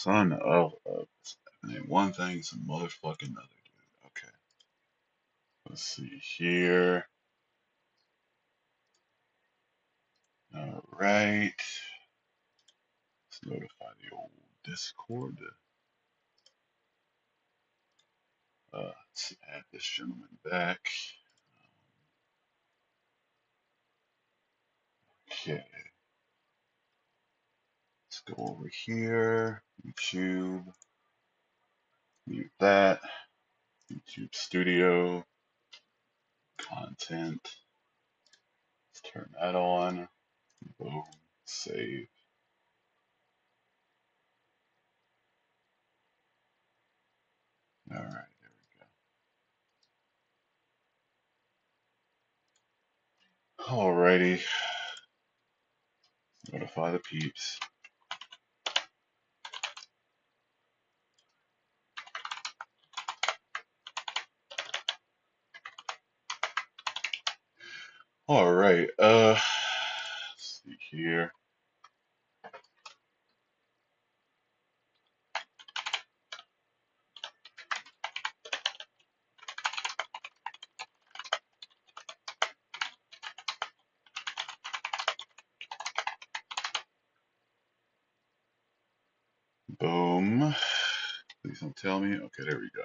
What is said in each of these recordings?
son of. Name one thing, some motherfucking other, dude. Okay. Let's see here. All right. Let's notify the old Discord. Let's add this gentleman back. Okay. Let's go over here. YouTube. Mute that. YouTube Studio. Content. Let's turn that on. Boom. Save. All right. There we go. Alrighty. Notify the peeps. All right. Let's see here. Boom. Please don't tell me. Okay, there we go.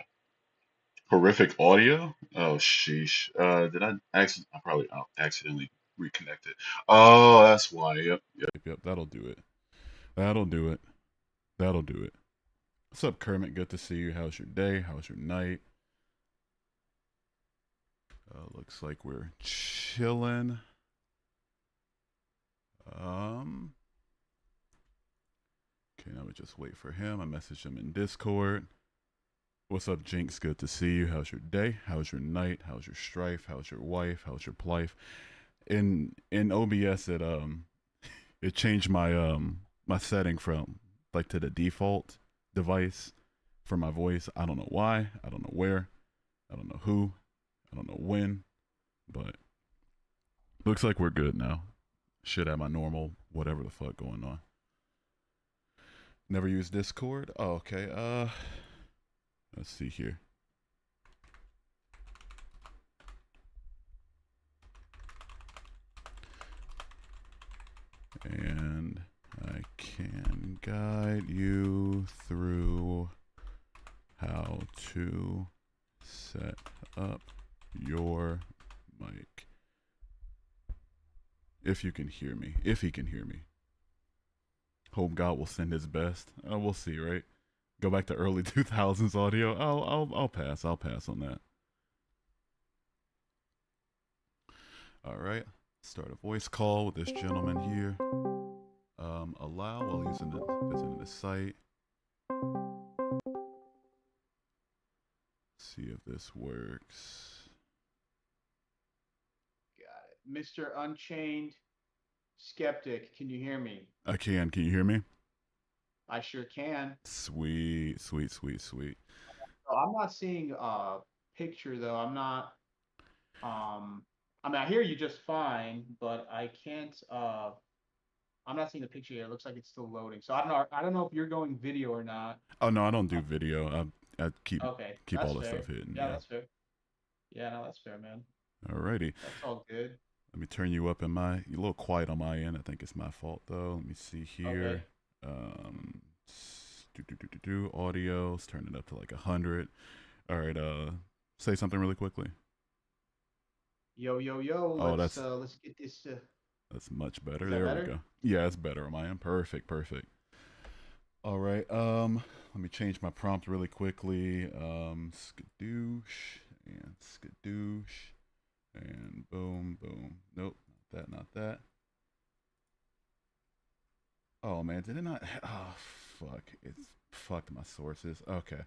Horrific audio. Oh, sheesh. Did I accident? I probably accidentally reconnected. Oh, that's why. Yep, yep. Yep, that'll do it. That'll do it. That'll do it. What's up, Kermit? Good to see you. How's your day? How's your night? Looks like we're chilling. Um. Okay, now we just wait for him. I messaged him in Discord. What's up, Jinx? Good to see you. How's your day? How's your night? How's your strife? How's your wife? How's your plife? In OBS, it changed my setting from like to the default device for my voice. I don't know why. I don't know where. I don't know who. I don't know when. But looks like we're good now. Should have my normal whatever the fuck going on. Never use Discord. Oh, okay. Let's see here. And I can guide you through how to set up your mic. If you can hear me. If he can hear me. Hope God will send his best. We'll see, right? Go back to early 2000s audio. I'll pass. I'll pass on that. All right. Start a voice call with this gentleman here. Allow while visiting the site. See if this works. Got it. Mr. Unchained Skeptic, can you hear me? I can. Can you hear me? I sure can. Sweet, sweet, sweet, sweet. Oh, I'm not seeing a picture though. I mean I hear you just fine, but I can't I'm not seeing the picture here. It looks like it's still loading. So I don't know if you're going video or not. Oh no, I don't Uh, do video. I okay, keep that's all the fair. stuff hidden. Yeah, Yeah. that's fair. Yeah, no, that's fair, man. Alrighty. That's all good. Let me turn you up in my. You're a little quiet on my end. I think it's my fault though. Let me see Okay. here. Audio. Let's turn it up to like 100. All right. Say something really quickly. Yo, yo, yo, Oh, let's get this that's much better. is that There we better? go. Yeah, it's better on my end. Perfect. Perfect. All right. Let me change my prompt really quickly. Skadoosh and skadoosh and boom, boom. Nope, not that, not that. Oh man, did it not? Oh fuck! It's fucked my sources. Okay.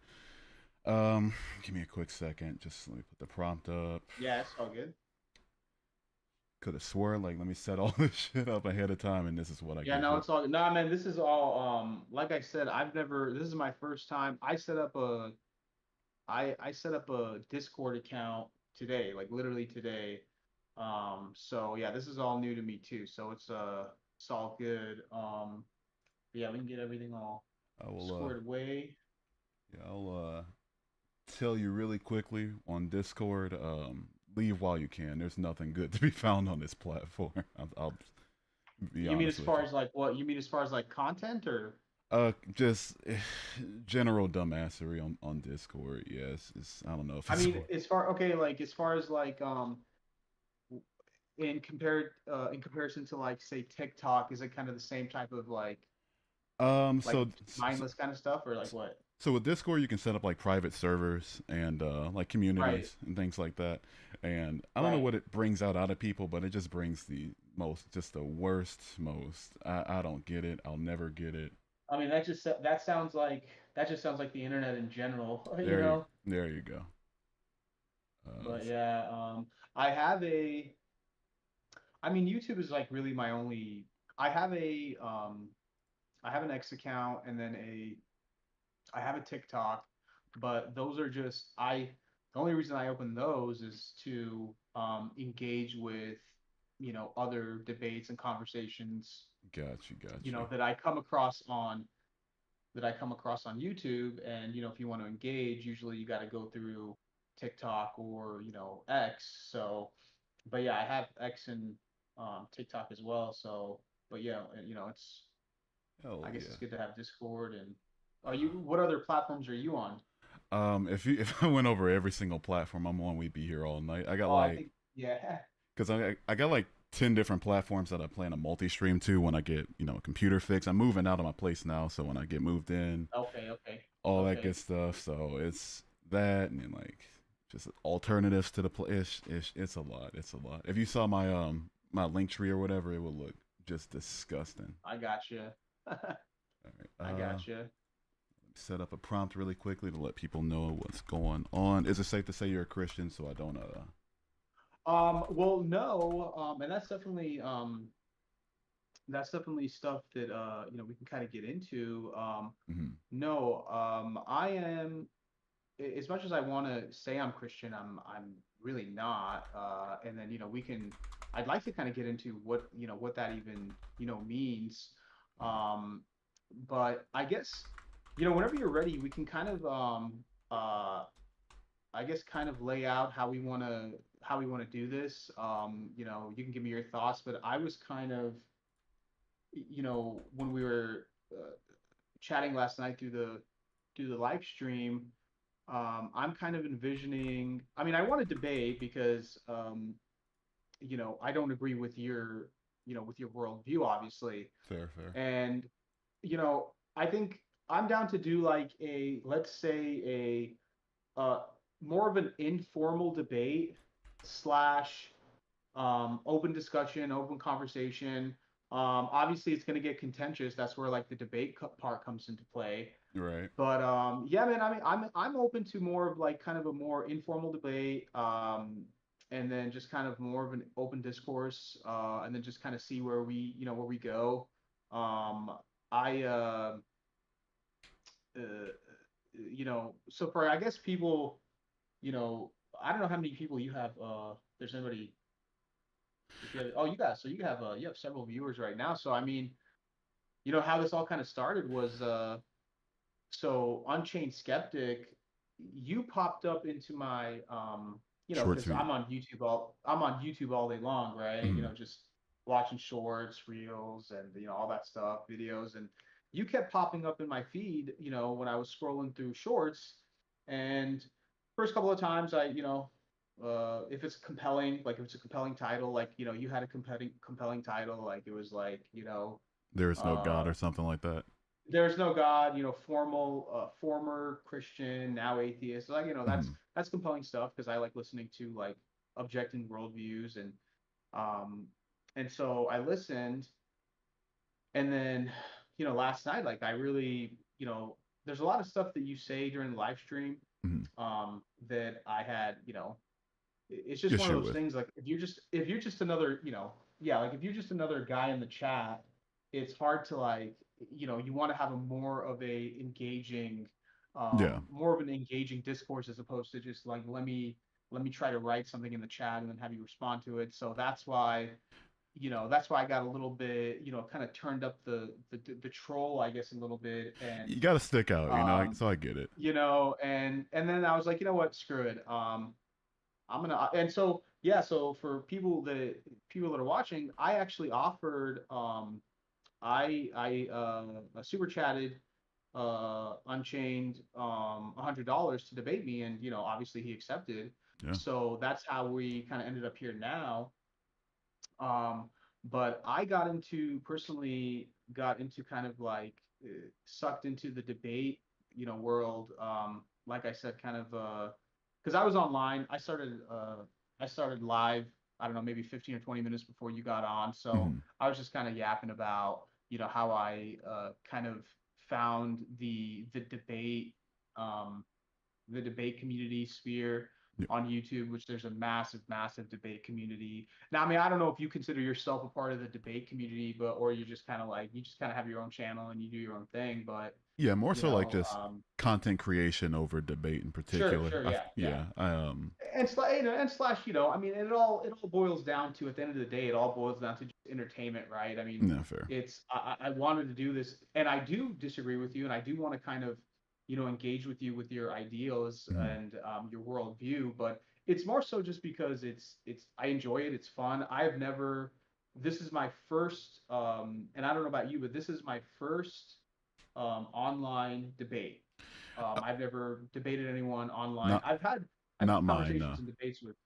Give me a quick second. Just let me put the prompt up. Yeah, it's all good. Could have swore like let me set all this shit up ahead of time, and this is what I Yeah, get no, for. it's all no, man. This is all like I said, this is my first time. I set up a Discord account today, like literally today. So yeah, this is all new to me too. So it's all good. Yeah, we can get everything all I will Squared away. yeah, I'll tell you really quickly on Discord. Leave while you can. There's nothing good to be found on this platform. I'll be You mean honest as with far you. as like what? You mean as far as like content or? Just general dumbassery on Discord. Yes, I don't know if I it's mean, as far okay, like as far as like in comparison to like say TikTok, is it kind of the same type of like so just mindless kind of stuff or like what? so with Discord you can set up like private servers and like Right, communities and things like that. And I don't know right. what it brings out of people, but it just brings just the worst, most. I don't get it. I'll never get it. I mean, that just sounds like the internet in general, you There you know? there you go. But yeah, I have a I mean, YouTube is like really my only I have a I have an X account and then a I have a TikTok, but those are just the only reason I open those is to engage with, other debates and conversations, Got you. that I come across on YouTube. And, if you want to engage, usually you got to go through TikTok or, X. So, but yeah, I have X and TikTok as well. So, but yeah, I Hell guess it's yeah. good to have Discord. And what other platforms are you on? If you if I went over every single platform I'm on, we'd be here all night. I got Oh, I like think, yeah. because I got like 10 different platforms that I plan to multi-stream to when I get a computer fix. I'm moving out of my place now, so when I get moved in, Okay, okay, all that good okay. stuff. So it's that and then like just alternatives to the place. It's a lot. It's a lot. If you saw my link tree or whatever, it would look just disgusting. I got you. All right. I got you. Set up a prompt really quickly to let people know what's going on. Is it safe to say you're a Christian so I don't Well, no, and that's definitely stuff that we can kind of get into. mhm. No, I am as much as I want to say I'm Christian, I'm really not. And then I'd like to kind of get into what that even means. Um, but I guess whenever you're ready, we can kind of uh I guess kind of lay out how we want to do this. You can give me your thoughts, but I was kind of when we were chatting last night through the live stream, I'm kind of envisioning. I mean, I want to debate because I don't agree with with your worldview, obviously, Fair, fair. and I think I'm down to do like let's say more of an informal debate slash open discussion, open conversation. Obviously, it's going to get contentious. That's where like the debate part comes into play. Right. But yeah, man. I mean, I'm open to more of like kind of a more informal debate, and then just kind of more of an open discourse, and then just kind of see where we go. I uh, so for I guess people, you know, I don't know how many people you have. There's anybody if you have, oh, you have several viewers right now. So I mean, how this all kind of started was so Unchained Skeptic, you popped up into my Short because tweet. I'm on YouTube all day long, right? Mhm. Just watching shorts, reels, and all that stuff, videos, and you kept popping up in my feed, when I was scrolling through shorts, and first couple of times if it's compelling, like if it's a compelling title, like you had a compelling title, like it was like There is no uh God or something like that. there's no God, former Christian, now atheist. Like, Mhm. that's compelling stuff because I like listening to like objecting worldviews um and so I listened and then last night like I really there's a lot of stuff that you say during the live stream Mhm. that I had it's just one of Issue those with. things like if you're just another yeah, like if you're just another guy in the chat, it's hard to like you want to have a Yeah. more of an engaging discourse as opposed to just like let me try to write something in the chat and then have you respond to it. So that's why that's why I got a little bit, kind of turned up the troll, I guess, a little bit. You And got to stick out, um, so I get it. and then I was like, you know what, screw it. I'm gonna, and so yeah, so for people that are watching, I actually offered, I super chatted Unchained $100 to debate me, and obviously he accepted. Yeah. So that's how we kind of ended up here now. Um, but I personally got into kind of like sucked into the debate, world. Like I said, kind of because I was online. I started live, I don't know, maybe 15 or 20 minutes before you got on. So Hmm. I was just kind of yapping about, how I kind of found um, the debate community sphere Yeah. on YouTube, which there's a massive, massive debate community. Now, I mean, I don't know if you consider yourself a part of the debate community, but or you just kind of have your own channel and you do your own thing. But Yeah, more you so like know, just content creation over debate in sure, particular. sure, yeah, yeah. Yeah, And slash, I mean, it all boils down to, at the end of the day, it all boils down to just entertainment, right? I mean, no, fair. I wanted to do this, and I do disagree with you, and I do want to kind of, engage with you with your ideals Mhm. and your worldview, but it's more so just because I enjoy it, it's fun. This is my first, and I don't know about you, but this is my first online debate. Uh, I've never debated anyone online. not I've not had mine. No, conversations and debates with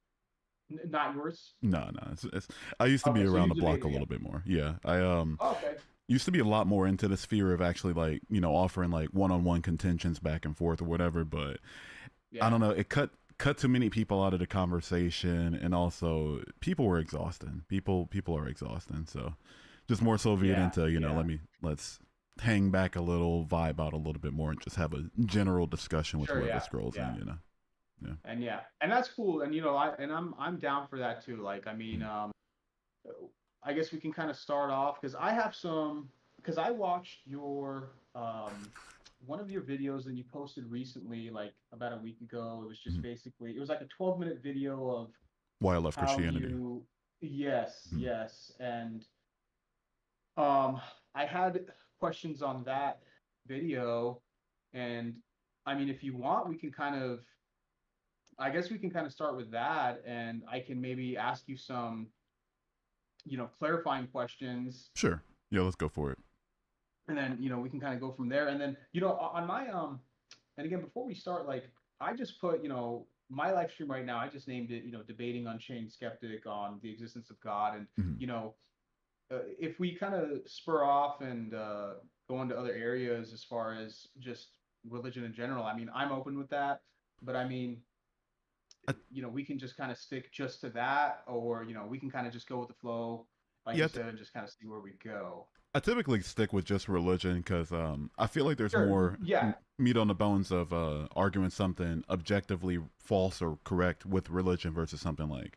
not yours. no. It's I used to be Okay, so around you the block a debated, yeah. little bit more. Yeah, I Okay, used to be a lot more into the sphere of actually like offering like one-on-one contentions back and forth or whatever. But I yeah, don't know. It cut too many people out of the conversation, and also people were exhausting. People are exhausting. So just more so veered yeah, into yeah. let's hang back a little, vibe out a little bit more, and just have a general discussion with Sure, whoever yeah, scrolls yeah. in. Yeah. And that's cool. And I'm down for that too. Like, I mean, Mm. I guess we can kind of start off because because I watched your one of your videos that you posted recently, like about a week ago. It was just Mhm. basically, it was like a 12-minute video of Why I love how Christianity. you, yes, Mhm. yes. And um, I had questions on that video, and I mean, if you want, I guess we can kind of start with that, and I can maybe ask you some, clarifying questions, Sure. Yeah, let's go for it. and then, we can kind of go from there. And then, on my and again, before we start, like, I just put, my live stream right now, I just named it, debating Unchained Skeptic on the existence of God, and Mhm. you know, if we kind of spur off and go into other areas as far as just religion in general, I mean, I'm open with that. But I mean, I, we can just kind of stick just to that, or we can kind of just go with the flow, like yeah, you said, and just kind of see where we go. I typically stick with just religion because I feel like there's Sure. more Yeah. meat on the bones of arguing something objectively false or correct with religion versus something like,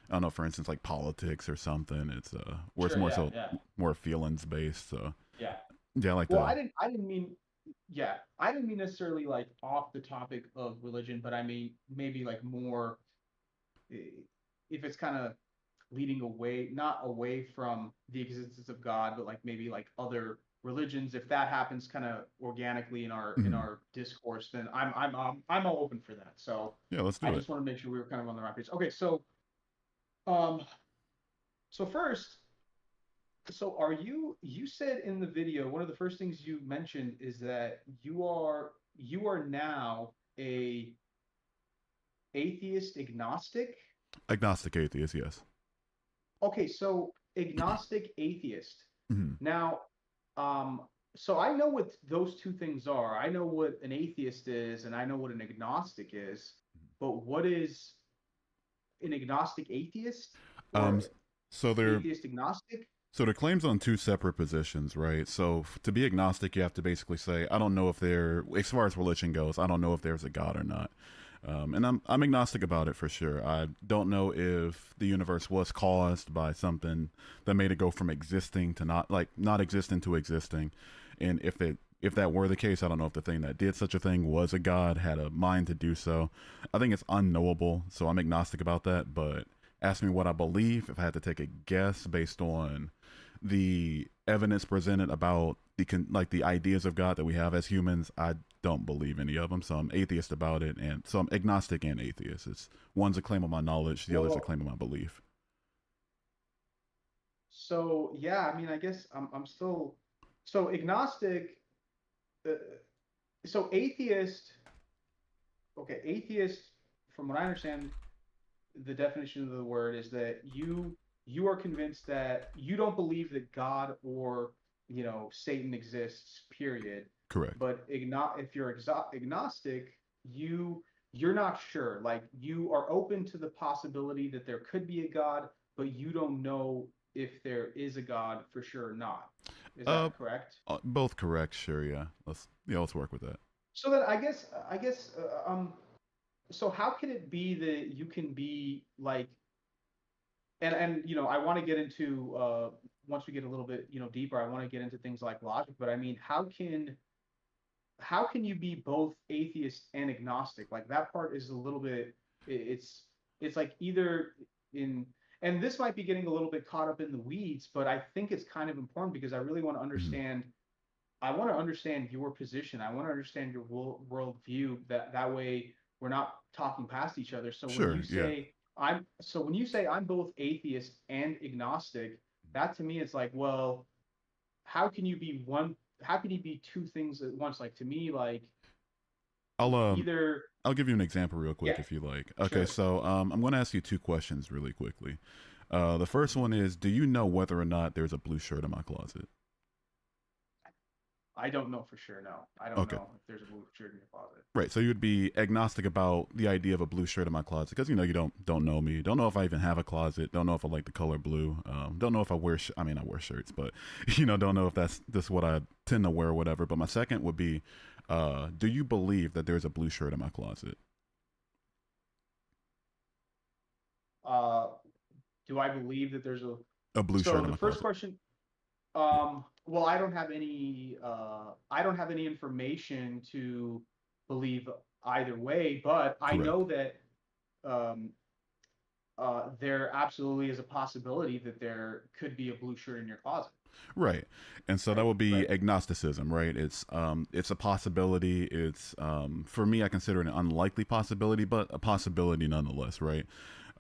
I don't know, for instance, like politics or something. It's where it's Sure. more Yeah. so Yeah. more feelings based. So Yeah. yeah, I like Well, to. I didn't mean, yeah, I didn't mean necessarily like off the topic of religion, but I mean maybe like more, if it's kind of leading away, not away from the existence of God, but like maybe like other religions. If that happens kind of organically in our Mhm. discourse, then I'm all open for that. So Yeah, let's I do it. just want to make sure we were kind of on the right page. Okay, um, so first, are you said in the video, one of the first things you mentioned is that you are now a atheist agnostic. Agnostic atheist, yes. Okay, so agnostic atheist. Mhm. Now, um, so I know what those two things are. I know what an atheist is, and I know what an agnostic is. But what is an agnostic atheist Um, or so they're atheist agnostic? So the claims on two separate positions, right? So to be agnostic, you have to basically say, I don't know if there, as far as religion goes, I don't know if there's a God or not. And I'm agnostic about it for sure. I don't know if the universe was caused by something that made it go from existing to not existing to existing, and if that were the case, I don't know if the thing that did such a thing was a god, had a mind to do so. I think it's unknowable, so I'm agnostic about that. But ask me what I believe, if I had to take a guess based on the evidence presented about like the ideas of God that we have as humans, I don't believe any of them. So I'm atheist about it, and so I'm agnostic and atheist. It's one's a claim of my knowledge, the other's a Well, claim of my belief. so yeah, I mean, I guess I'm still so agnostic. Uh, so atheist, okay, atheist, from what I understand, the definition of the word is that you are convinced that you don't believe that God or Satan exists, period. Correct. But if you're agnostic, you you're not sure. Like you are open to the possibility that there could be a God, but you don't know if there is a God for sure or not. Is Uh, that correct? both correct. Sure. Yeah. Let's work with that. So then I guess so how could it be that you can be like and I want to get into once we get a little bit deeper, I want to get into things like logic, but I mean how can you be both atheist and agnostic? Like that part is a little bit it's like either in and this might be getting a little bit caught up in the weeds, but I think it's kind of important because I really want to Mhm. understand your position. I want to understand your worldview. That way we're not talking past each other. Sure. Yeah. So when you say I'm both atheist and agnostic, that to me is like, well, how can you be one? How can you be two things at once? Like to me, like I'll either I'll give you an example real quick yeah, if you like. Okay, sure. so I'm going to ask you two questions really quickly. The first one is, do you know whether or not there's a blue shirt in my closet? I don't know for sure. No, I don't Okay. know if there's a blue shirt in your closet. Right, so you would be agnostic about the idea of a blue shirt in my closet because you don't know me, don't know if I even have a closet, don't know if I like the color blue, don't know if I wear. I mean, I wear shirts, but don't know if that's just what I tend to wear or whatever. But my second would be, do you believe that there's a blue shirt in my closet? Uh, do I believe that there's a A blue so shirt in the my first closet. question Yeah. well, I don't have any information to believe either way, but I Correct. know that um, there absolutely is a possibility that there could be a blue shirt in your closet, Right. And so that right? would be Right. agnosticism, right? It's a possibility. It's for me I consider it an unlikely possibility, but a possibility nonetheless, right?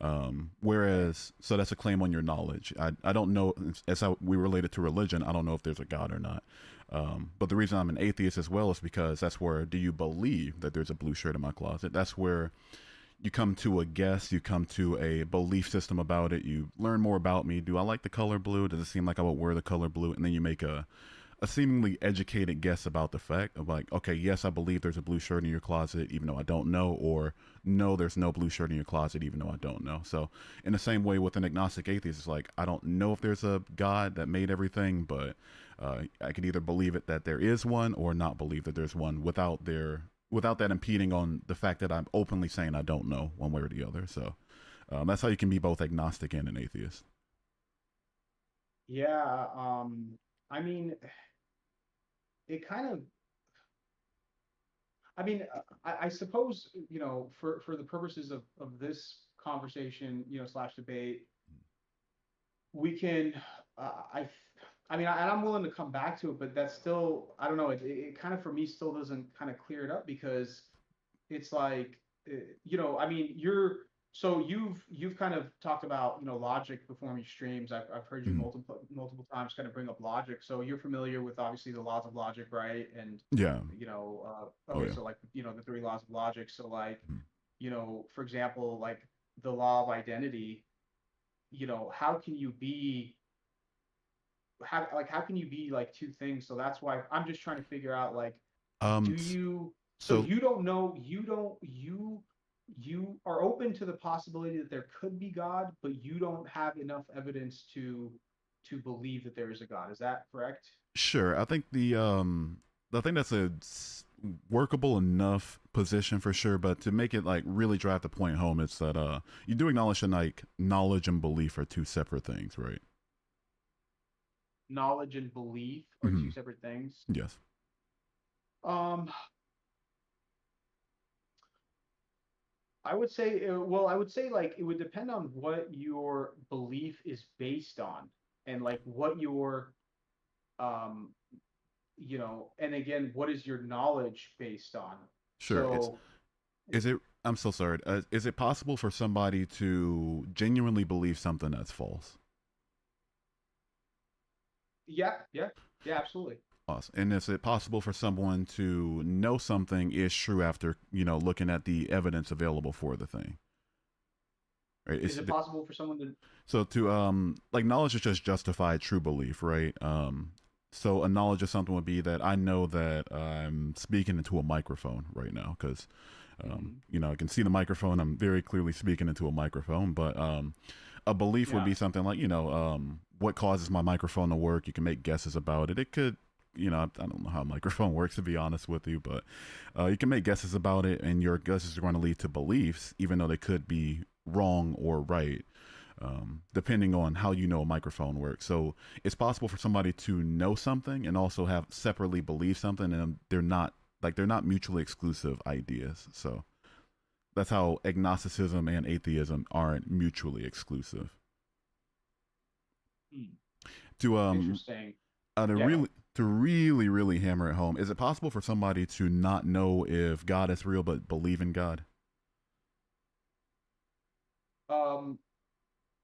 Okay. Whereas so that's a claim on your knowledge. I don't know as how we relate it to religion, I don't know if there's a God or not. But the reason I'm an atheist as well is because that's where do you believe that there's a blue shirt in my closet? That's where you come to a guess, you come to a belief system about it, you learn more about me. Do I like the color blue? Does it seem like I would wear the color blue? And then you make a seemingly educated guess about the fact of like, okay, yes, I believe there's a blue shirt in your closet, even though I don't know, or no, there's no blue shirt in your closet, even though I don't know. So, in the same way with an agnostic atheist, it's like, I don't know if there's a God that made everything, but I could either believe it that there is one or not believe that there's one without that impeding on the fact that I'm openly saying I don't know one way or the other. So that's how you can be both agnostic and an atheist. Yeah. I mean, it kind of. I mean, I suppose for the purposes of this conversation, slash debate, we can I mean and I'm willing to come back to it, but that's still I don't know it kind of for me still doesn't kind of clear it up because it's like I mean you've kind of talked about logic before me streams. I've heard you Mhm. multiple times kind of bring up logic, so you're familiar with obviously the laws of logic, right? And Yeah. Oh okay, yeah. so like the three laws of logic, so like Mhm. for example, like the law of identity, how can you be how can you be like two things? So that's why I'm just trying to figure out like do Um. you so So you don't know you don't you are open to the possibility that there could be God, but you don't have enough evidence to believe that there is a God. Is that correct? sure, I think that's a workable enough position for sure. But to make it like really drive the point home, it's that you do acknowledge that like knowledge and belief are two separate things, right? Knowledge and belief are Hmm. two separate things. Yes. Um I would say, well, I would say like it would depend on what your belief is based on, and like what your, um, and again, what is your knowledge based on? Sure. It's So, is it? I'm so sorry. Is it possible for somebody to genuinely believe something that's false? yeah, yeah, yeah, absolutely. False. And is it possible for someone to know something is true after looking at the evidence available for the thing? Right. Is it possible for someone to? So to like knowledge is just justified true belief, right? So a knowledge of something would be that I know that I'm speaking into a microphone right now because Mhm. I can see the microphone. I'm very clearly speaking into a microphone, but a belief would Yeah. be something like what causes my microphone to work. You can make guesses about it. It could. I don't know how a microphone works to be honest with you, but you can make guesses about it, and your guesses are going to lead to beliefs, even though they could be wrong or right, depending on how a microphone works. So it's possible for somebody to know something and also have separately believe something, and they're not mutually exclusive ideas. So that's how agnosticism and atheism aren't mutually exclusive. Hmm. To Interesting. to Yeah. really to really really hammer it home, is it possible for somebody to not know if God is real but believe in God? Um,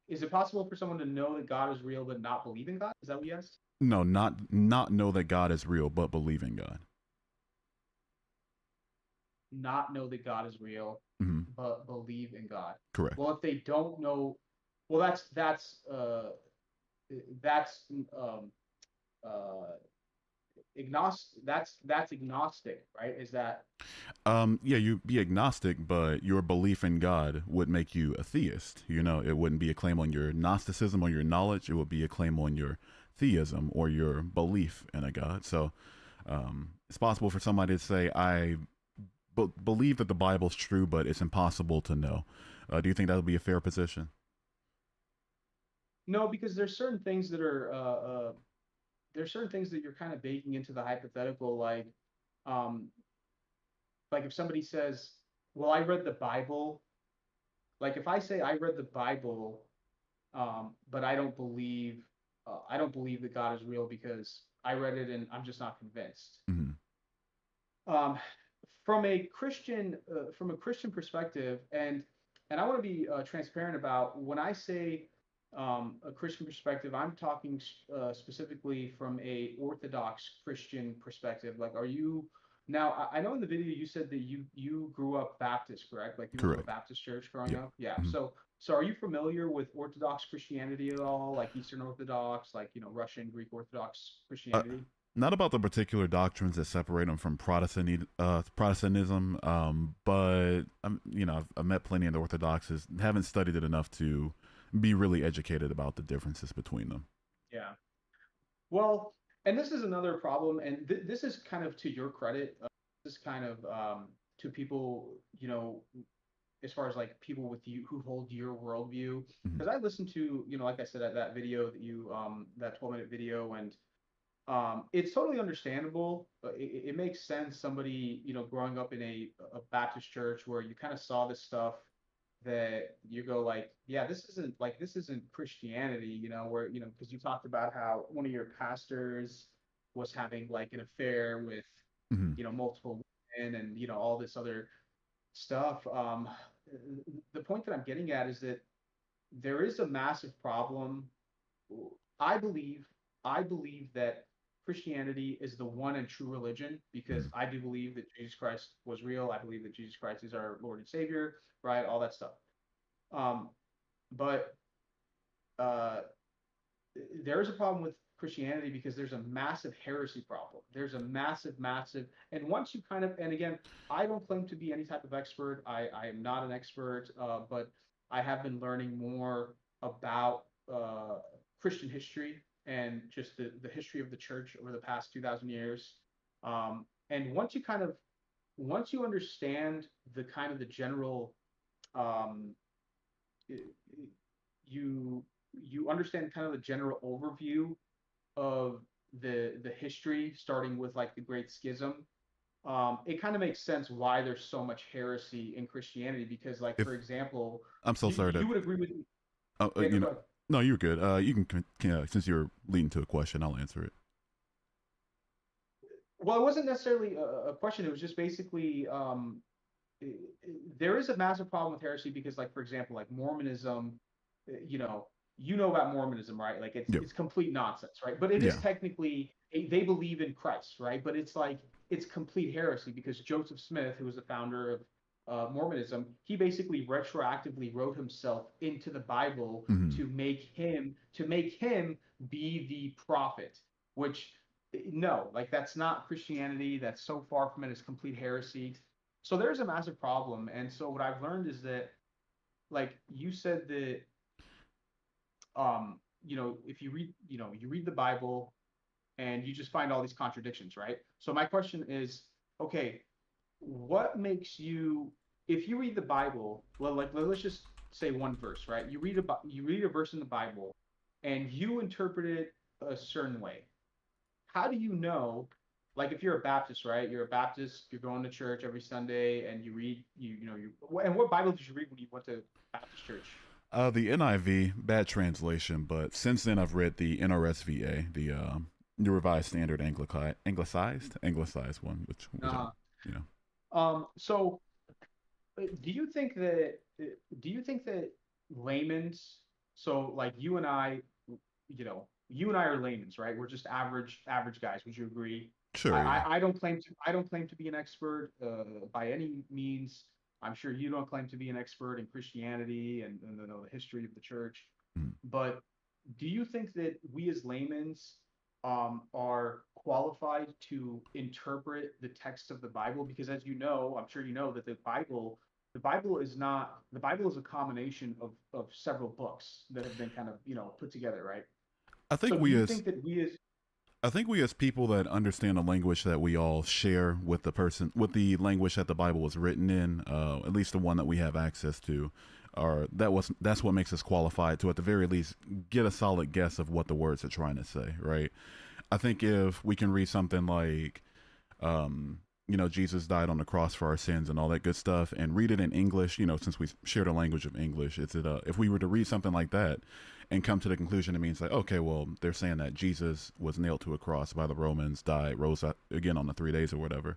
is it possible for someone to know that God is real but not believe in God? Is that what you asked? No, not know that God is real but believe in God. Not know that God is real Hmm. but believe in God. Correct. Well, if they don't know, well, that's uh agnostic. That's agnostic, right? Is that Yeah, you'd be agnostic, but your belief in God would make you a theist. It wouldn't be a claim on your Gnosticism or your knowledge. It would be a claim on your theism or your belief in a God. So it's possible for somebody to say, I believe that the Bible's true, but it's impossible to know. Do you think that would be a fair position? no, because there's certain things that you're kind of baking into the hypothetical, um, like if somebody says, "Well, I read the Bible," like if I say I read the Bible, but I don't believe that God is real because I read it and I'm just not convinced. Hmm. Um, from a Christian perspective, and I want to be transparent about when I say a Christian perspective, I'm talking specifically from a Orthodox Christian perspective. Like, are you now? I know in the video you said that you grew up Baptist, correct? Like you went to a Correct. Baptist church growing Yeah. up. Yeah. Hmm. So are you familiar with Orthodox Christianity at all? Like Eastern Orthodox, like Russian, Greek Orthodox Uh, Christianity? Not about the particular doctrines that separate them from Protestantism, but I've met plenty of the Orthodoxes. Haven't studied it enough to be really educated about the differences between them. Yeah. Well, and this is another problem, and this is kind of to your credit. This is kind of to people, as far as like people with you who hold your worldview. Hmm. Because I listened to, like I said, that video that 12-minute video, and it's totally understandable. It makes sense. Somebody, growing up in a Baptist church where you kind of saw this stuff that you go like, yeah, this isn't Christianity, where, because you talked about how one of your pastors was having like an affair with, Hmm. multiple women and, all this other stuff. The point that I'm getting at is that there is a massive problem. I believe, I believe that Christianity is the one and true religion because Hmm. I do believe that Jesus Christ was real. I believe that Jesus Christ is our Lord and Savior, right? All that stuff. Um, but uh, there is a problem with Christianity because there's a massive heresy problem. There's a massive, and once you kind of, and again, I don't claim to be any type of expert. I am not an expert, but I have been learning more about Christian history and just the history of the church over the past 2,000 years. And once you understand the kind of the general um, you you understand kind of the general overview of the history, starting with like the Great Schism. it kind of makes sense why there's so much heresy in Christianity because, like, If for example, I'm so sorry you to, would agree with me. uh, uh, Yeah, you know, go ahead. no, you're good. You since you're leading to a question, I'll answer it. Well, it wasn't necessarily a question. It was just basically there is a massive problem with heresy because, like, for example, like Mormonism, you know, you know about Mormonism, right? Like, Yeah, it's complete nonsense, right? But it is yeah. technically they believe in Christ, right? But it's like it's complete heresy because Joseph Smith, who was the founder of Mormonism, he basically retroactively wrote himself into the Bible Hmm. to make him be the prophet, which no, like that's not Christianity. That's so far from it. It's complete heresy. So there's a massive problem. And so what I've learned is that, like you said that, if you read the Bible and you just find all these contradictions, right? So my question is, okay, what makes you, if you read the Bible, well, like let's just say one verse, right? You read a verse in the Bible and you interpret it a certain way. How do you know, like if you're a Baptist, right? You're a Baptist, you're going to church every Sunday and you read, and what Bible did you read when you went to Baptist church? The NIV, bad translation, but since then I've read the NRSVA, the New Revised Standard Anglicized one, which I, Uh-huh. you know, So do you think that layman's, so like you and I are layman's, right? We're just average guys. Would you agree? I, sure, yeah. I, I don't claim to be an expert by any means. I'm sure you don't claim to be an expert in Christianity and the history of the church. Mhm. But do you think that we as laymen's are qualified to interpret the text of the Bible? Because as you know, I'm sure you know that the Bible is a combination of several books that have been kind of put together, right? I So think do we you as think that we as I think we as people that understand the language that we all share with with the language that the Bible was written in, at least the one that we have access to, that's what makes us qualified to at the very least get a solid guess of what the words are trying to say, right? I think if we can read something like Jesus died on the cross for our sins and all that good stuff, and read it in English, since we share the language of English, if we were to read something like that and come to the conclusion, it means like, okay, well, they're saying that Jesus was nailed to a cross by the Romans, died, rose up again on the 3 days or whatever.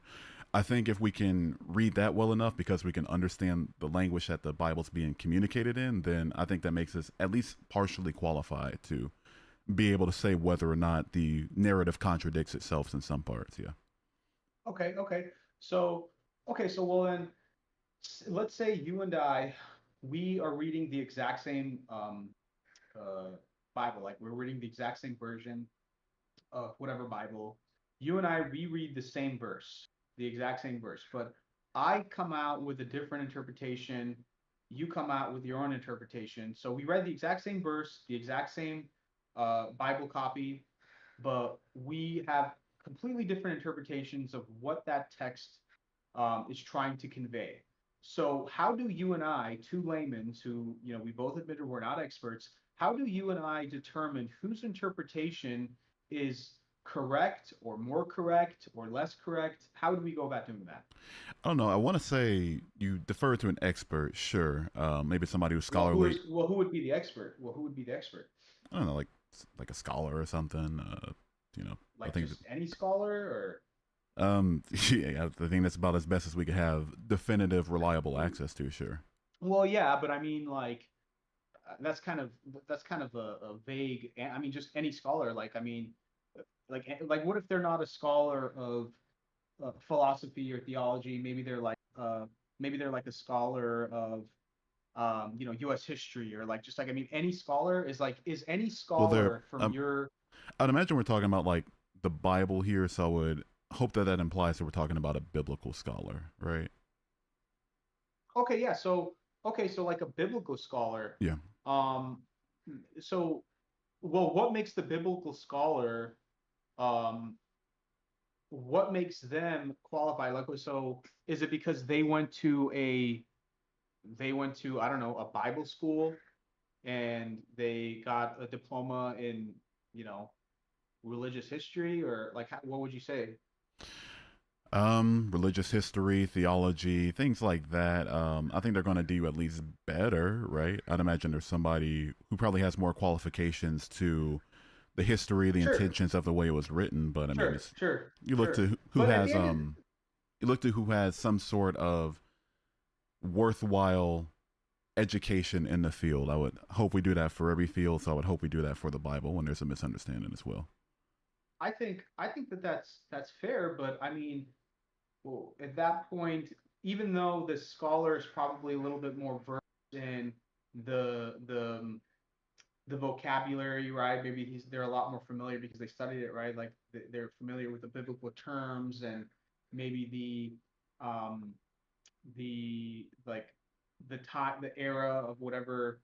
I think if we can read that well enough because we can understand the language that the Bible's being communicated in, then I think that makes us at least partially qualified to be able to say whether or not the narrative contradicts itself in some parts. Yeah. okay, okay. So well then, let's say you and I, we are reading the exact same uh, Bible, like we're reading the exact same version of whatever Bible. You and I reread the same verse, the exact same verse, but I come out with a different interpretation. You come out with your own interpretation. So we read the exact same verse, the exact same Bible copy, but we have completely different interpretations of what that text is trying to convey. So, how do you and I, two laymen who, we both admitted we're not experts, how do you and I determine whose interpretation is correct or more correct or less correct? How do we go about doing that? I don't know. I want to say you defer to an expert, sure. Maybe somebody who's scholarly. Who would be the expert? Well, who would be the expert? I don't know, like a scholar or something. You know, I Like think. just any scholar or Yeah, I think that's about as best as we could have definitive, reliable access to. Sure. well, yeah, but I mean like that's kind of a vague. I mean, just any scholar. Like, I mean, like what if they're not a scholar of philosophy or theology? Maybe they're like a scholar of U.S. history or like just like I mean, any scholar is any Well, there. scholar from your I'd imagine we're talking about like the Bible here, so I would hope that that implies that we're talking about a biblical scholar, right? okay, yeah. So like a biblical scholar. Yeah. Um, so well, what makes the biblical scholar um what makes them qualify? Like, so is it because they went to, I don't know, a Bible school and they got a diploma in, you know, religious history or like what would you say? Religious history, theology, things like that. I think they're going to do at least better, right? I'd imagine there's somebody who probably has more qualifications to the history, the Sure, intentions of the way it was written. But I mean, sure, sure, you look sure. to who But at the has end of you look to who has some sort of worthwhile education in the field. I would hope we do that for every field. So I would hope we do that for the Bible when there's a misunderstanding as well. I think that that's fair, but I mean, well, at that point, even though the scholar is probably a little bit more versed in the the vocabulary, right? Maybe they're a lot more familiar because they studied it, right? Like they're familiar with the biblical terms and maybe um the like the time, the era of whatever,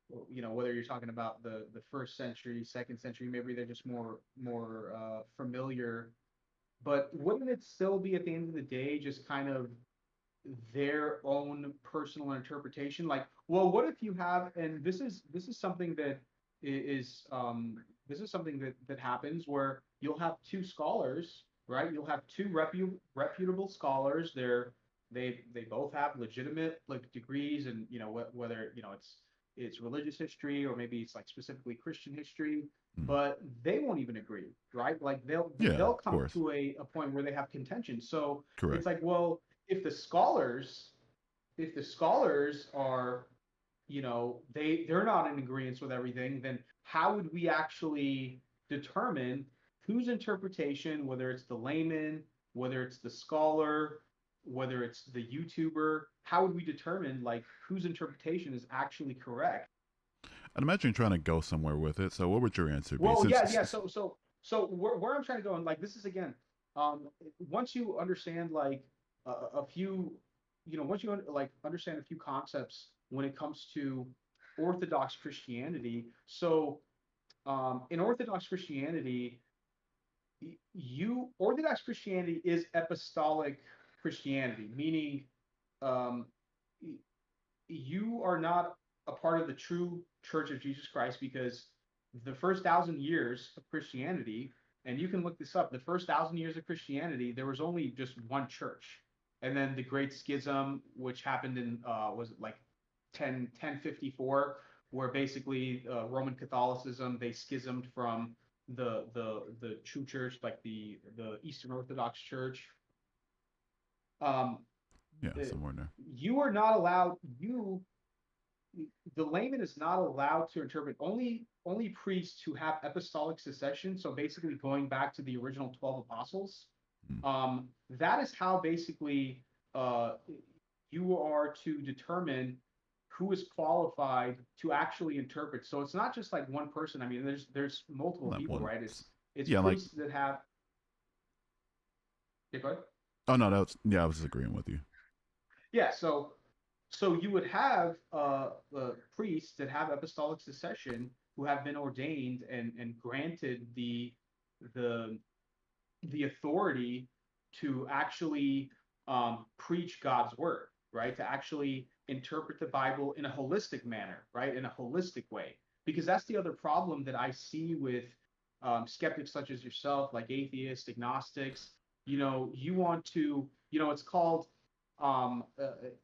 whether you're talking about the first century, second century, maybe they're just more familiar. But wouldn't it still be at the end of the day just kind of their own personal interpretation? Like, well, what if you have, and this is something that is this is something that happens where you'll have two scholars, right? You'll have two reputable scholars. They both have legitimate like degrees, and whether it's religious history or maybe it's like specifically Christian history, Mm. but they won't even agree, right? Like Yeah, they'll of come course. to a point where they have contention. So it's Correct. like, well, if the scholars if the scholars are, they're not in agreement with everything, then how would we actually determine whose interpretation, whether it's the layman, whether it's the scholar, whether it's the YouTuber, how would we determine like whose interpretation is actually correct? I'd imagine you're trying to go somewhere with it. So what would your answer be? Well, yeah, yeah. So where I'm trying to go, and like this is again, once you understand like a few, once you like understand a few concepts when it comes to Orthodox Christianity. So in Orthodox Christianity, Orthodox Christianity is apostolic Christianity, meaning um, you are not a part of the true Church of Jesus Christ because the first 1,000 years of Christianity, and you can look this up, the first 1,000 years of Christianity, there was only just one church. And then the Great Schism, which happened in, was it like 1054, where basically Roman Catholicism, they schismed from the true church, like the Eastern Orthodox Church. Um, Yeah, the, somewhere in there. you are not allowed, the layman is not allowed to interpret, only priests who have apostolic succession, so basically going back to the original 12 apostles. Mm. That is how basically uh, you are to determine who is qualified to actually interpret. So it's not just like one person. I mean, there's multiple Not people, one. right? It's Yeah, like priests that have. Yeah, go ahead. oh no, that was yeah, I was just agreeing with you. Yeah, so you would have priests that have apostolic succession who have been ordained and granted the the authority to actually preach God's word, right? To actually interpret the Bible in a holistic manner, right? In a holistic way. Because that's the other problem that I see with skeptics such as yourself, like atheists, agnostics. You want to,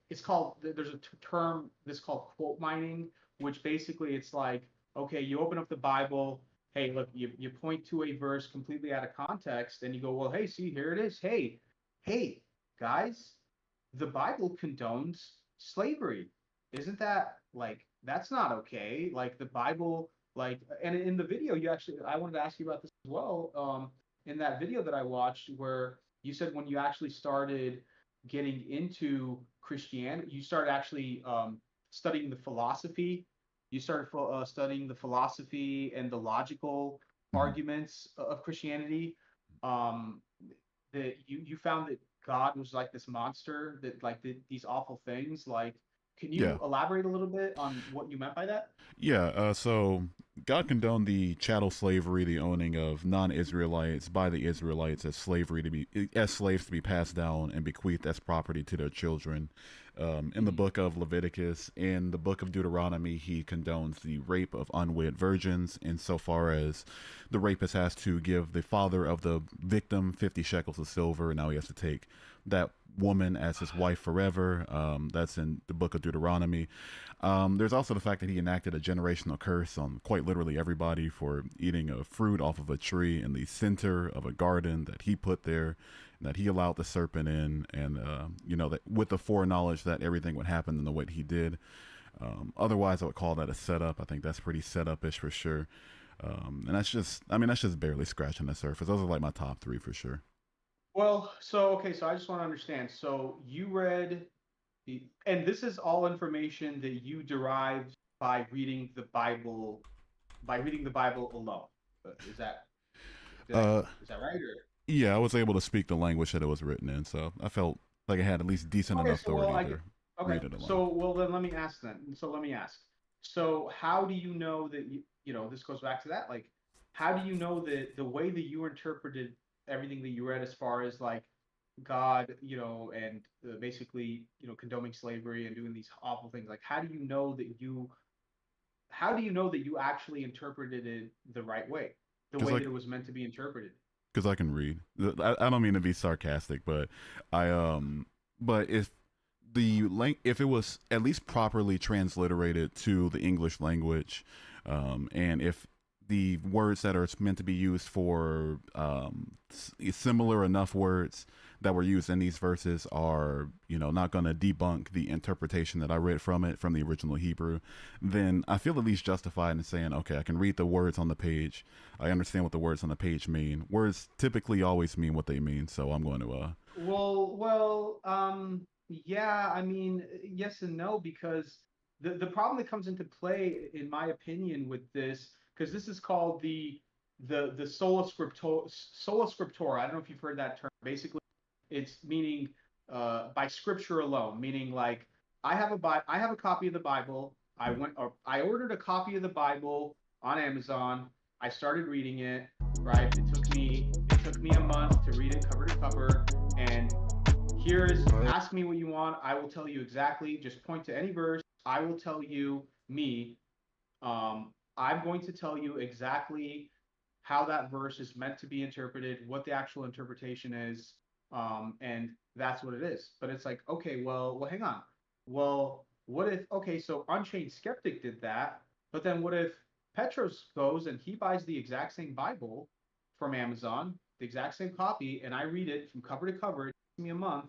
it's called, there's a term that's called quote mining, which basically it's like, okay, you open up the Bible, hey, look, you point to a verse completely out of context and you go, well, hey, see, here it is. Hey, guys, the Bible condones slavery. Isn't that like, that's not okay? Like the Bible, like, and in the video, I wanted to ask you about this as well. In that video that I watched, where you said when you actually started getting into Christianity, you started actually studying the philosophy you started studying the philosophy and the logical Mhm. arguments of Christianity. Um, that you found that God was like this monster that like did these awful things. Like, can Yeah, you elaborate a little bit on what you meant by that? yeah. So God condoned the chattel slavery, the owning of non-Israelites by the Israelites as slaves to be passed down and bequeathed as property to their children. In the Hmm. book of Leviticus, in the book of Deuteronomy, he condones the rape of unwed virgins, insofar as the rapist has to give the father of the victim 50 shekels of silver, and now he has to take that woman as his wife forever. That's in the book of Deuteronomy. There's also the fact that he enacted a generational curse on quite literally everybody for eating a fruit off of a tree in the center of a garden that he put there, that he allowed the serpent in, and that with the foreknowledge that everything would happen in the way he did. Otherwise, I would call that a setup. I think that's pretty setup-ish for sure. And that's just barely scratching the surface. Those are like my top three for sure. Well, so okay, so I just want to understand. So you read and this is all information that you derived by reading the Bible, by reading the Bible alone. Is that Uh, is that right? Or yeah, I was able to speak the language that it was written in, so I felt like I had at least decent okay, enough so well, authority I to get okay. read it alone. So well, then let me ask then. So let me ask. So how do you know that this goes back to that? Like, how do you know that the way that you interpreted everything that you read as far as like God, and basically, condoning slavery and doing these awful things. Like, how do you know that you actually interpreted it the right way, the Because way like that it was meant to be interpreted? because I can read. I don't mean to be sarcastic, but I but if it was at least properly transliterated to the English language, and if the words that are meant to be used for similar enough words that were used in these verses are not going to debunk the interpretation that I read from it from the original Hebrew, then I feel at least justified in saying, okay, I can read the words on the page. I understand what the words on the page mean. Words typically always mean what they mean, so I'm going to Yeah, I mean, yes and no, because the problem that comes into play, in my opinion, with this, because this is called the sola scriptura. I don't know if you've heard that term. Basically, it's meaning by scripture alone, meaning like I have a copy of the Bible. I ordered a copy of the Bible on Amazon. I started reading it, right? It took me a month to read it cover to cover, and here's ask me what you want. I will tell you exactly. Just point to any verse. I will tell you me. I'm going to tell you exactly how that verse is meant to be interpreted, what the actual interpretation is, and that's what it is. But it's like, okay, well, hang on. Well, what if, okay, so Unchained Skeptic did that, but then what if Petros goes and he buys the exact same Bible from Amazon, the exact same copy, and I read it from cover to cover, it takes me a month,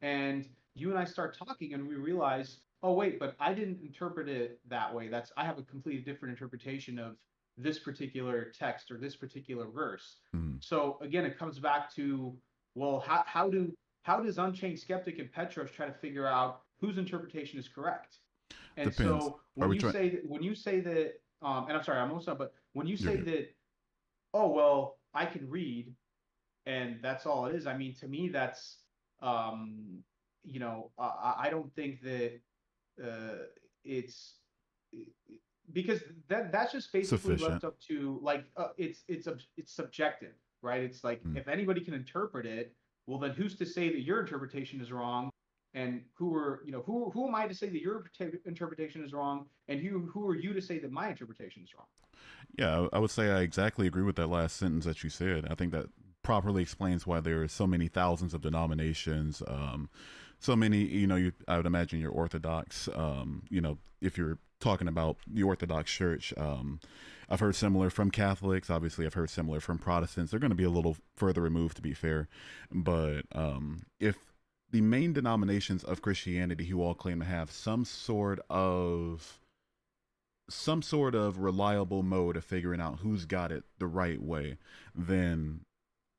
and you and I start talking and we realize, oh wait, but I didn't interpret it that way. I have a completely different interpretation of this particular text or this particular verse. mm, So again, it comes back to, well, how does Unchained Skeptic and Petros try to figure out whose interpretation is correct? And depends. so Are we trying? when you say that, and I'm sorry, I'm almost done, but when you You're say good. that, oh well, I can read, and that's all it is. I mean, to me, that's I don't think that it's because that's just basically left Sufficient. up to like it's subjective, right? It's like Mm. if anybody can interpret it, well then who's to say that your interpretation is wrong? And who am I to say that your interpretation is wrong? And who are you to say that my interpretation is wrong? Yeah, I would say I exactly agree with that last sentence that you said. I think that properly explains why there are so many thousands of denominations. So many, I would imagine you're Orthodox. If you're talking about the Orthodox Church, I've heard similar from Catholics. Obviously, I've heard similar from Protestants. They're going to be a little further removed, to be fair. But if the main denominations of Christianity, who all claim to have some sort of reliable mode of figuring out who's got it the right way, then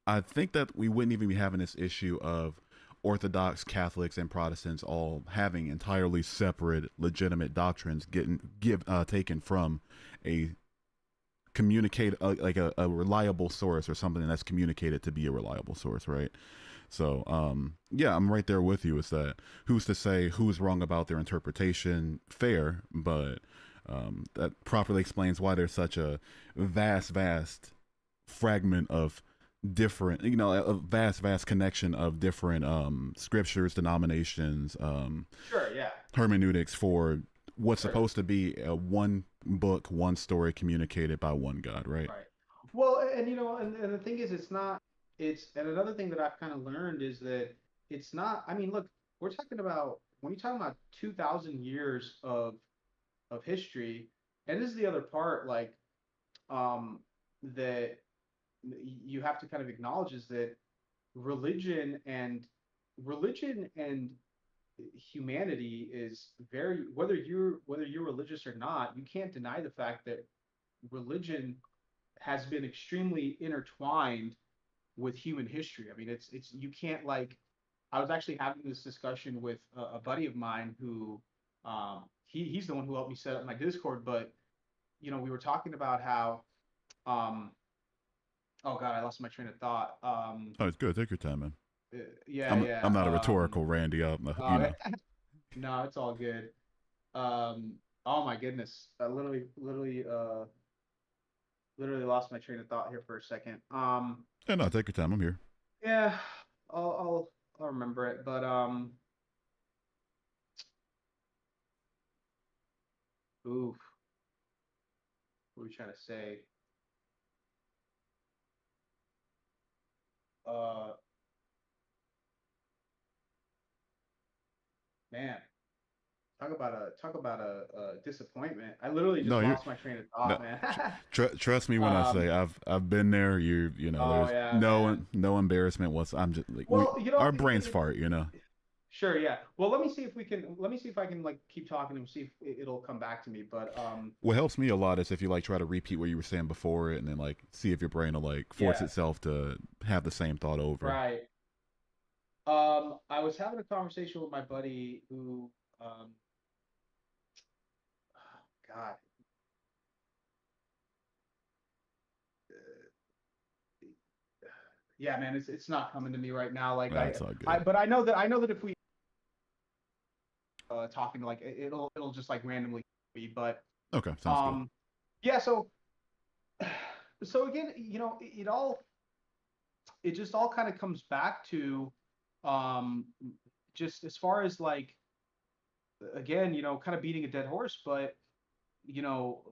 I think that we wouldn't even be having this issue of Orthodox, Catholics, and Protestants all having entirely separate, legitimate doctrines taken from a like a reliable source or something that's communicated to be a reliable source, right? So, yeah, I'm right there with you. Is that who's to say who's wrong about their interpretation? Fair, but That properly explains why there's such a vast fragment of different, a vast connection of different scriptures, denominations, Sure, yeah, hermeneutics for what's sure. supposed to be a one book, one story communicated by one God, right? Right. Well, and and the thing is, it's not, and another thing that I've kind of learned is that it's not, I mean, look, we're talking about, when you're talking about 2,000 years of history, and this is the other part, like, um, that you have to kind of acknowledge is that religion and religion and humanity is very, whether you're religious or not, you can't deny the fact that religion has been extremely intertwined with human history. I mean, it's you can't like. I was actually having this discussion with a buddy of mine who, he's the one who helped me set up my Discord. But we were talking about how, um, oh God, I lost my train of thought. Oh, it's good. Take your time, man. Yeah, I'm yeah. not a rhetorical Randy. Uh, no, it's all good. Um, oh my goodness, I literally lost my train of thought here for a second. Yeah, no, take your time. I'm here. Yeah, I'll I'll I'll remember it. But oof, what were we trying to say? Uh, Man, talk about a disappointment. I literally No, just you're lost my train of no. thought, man. Trust me when I say Um, I've been there. oh There's yeah, man. no embarrassment. I'm just like Well, our brains fart. sure, yeah. Well, let me see if I can like keep talking and see if it'll come back to me. But What helps me a lot is if you like try to repeat what you were saying before it, and then like see if your brain will like force yeah, itself to have the same thought over. right. I was having a conversation with my buddy who, um, God, yeah, man, it's not coming to me right now. Like That's all good. but I know that if we talking like it'll just like randomly be. But Okay, sounds good. um, yeah. So again, it just all kind of comes back to, um, just as far as like, again, kind of beating a dead horse, but you know,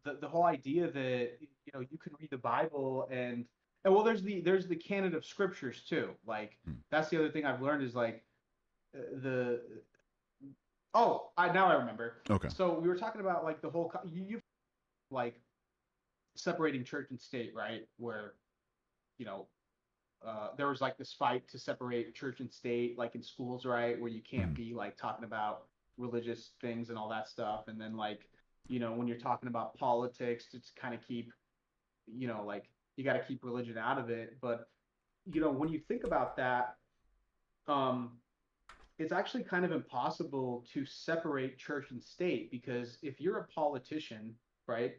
the whole idea that you can read the Bible and well, there's the canon of scriptures too. Like Hmm. that's the other thing I've learned is like, the oh, I now I remember. Okay. So we were talking about like the whole you like separating church and state, right? Where you know there was like this fight to separate church and state, like in schools, right? Where you can't Mhm. be like talking about religious things and all that stuff. And then like, when you're talking about politics, to kind of keep, like you got to keep religion out of it. But, when you think about that, um, it's actually kind of impossible to separate church and state because if you're a politician, right?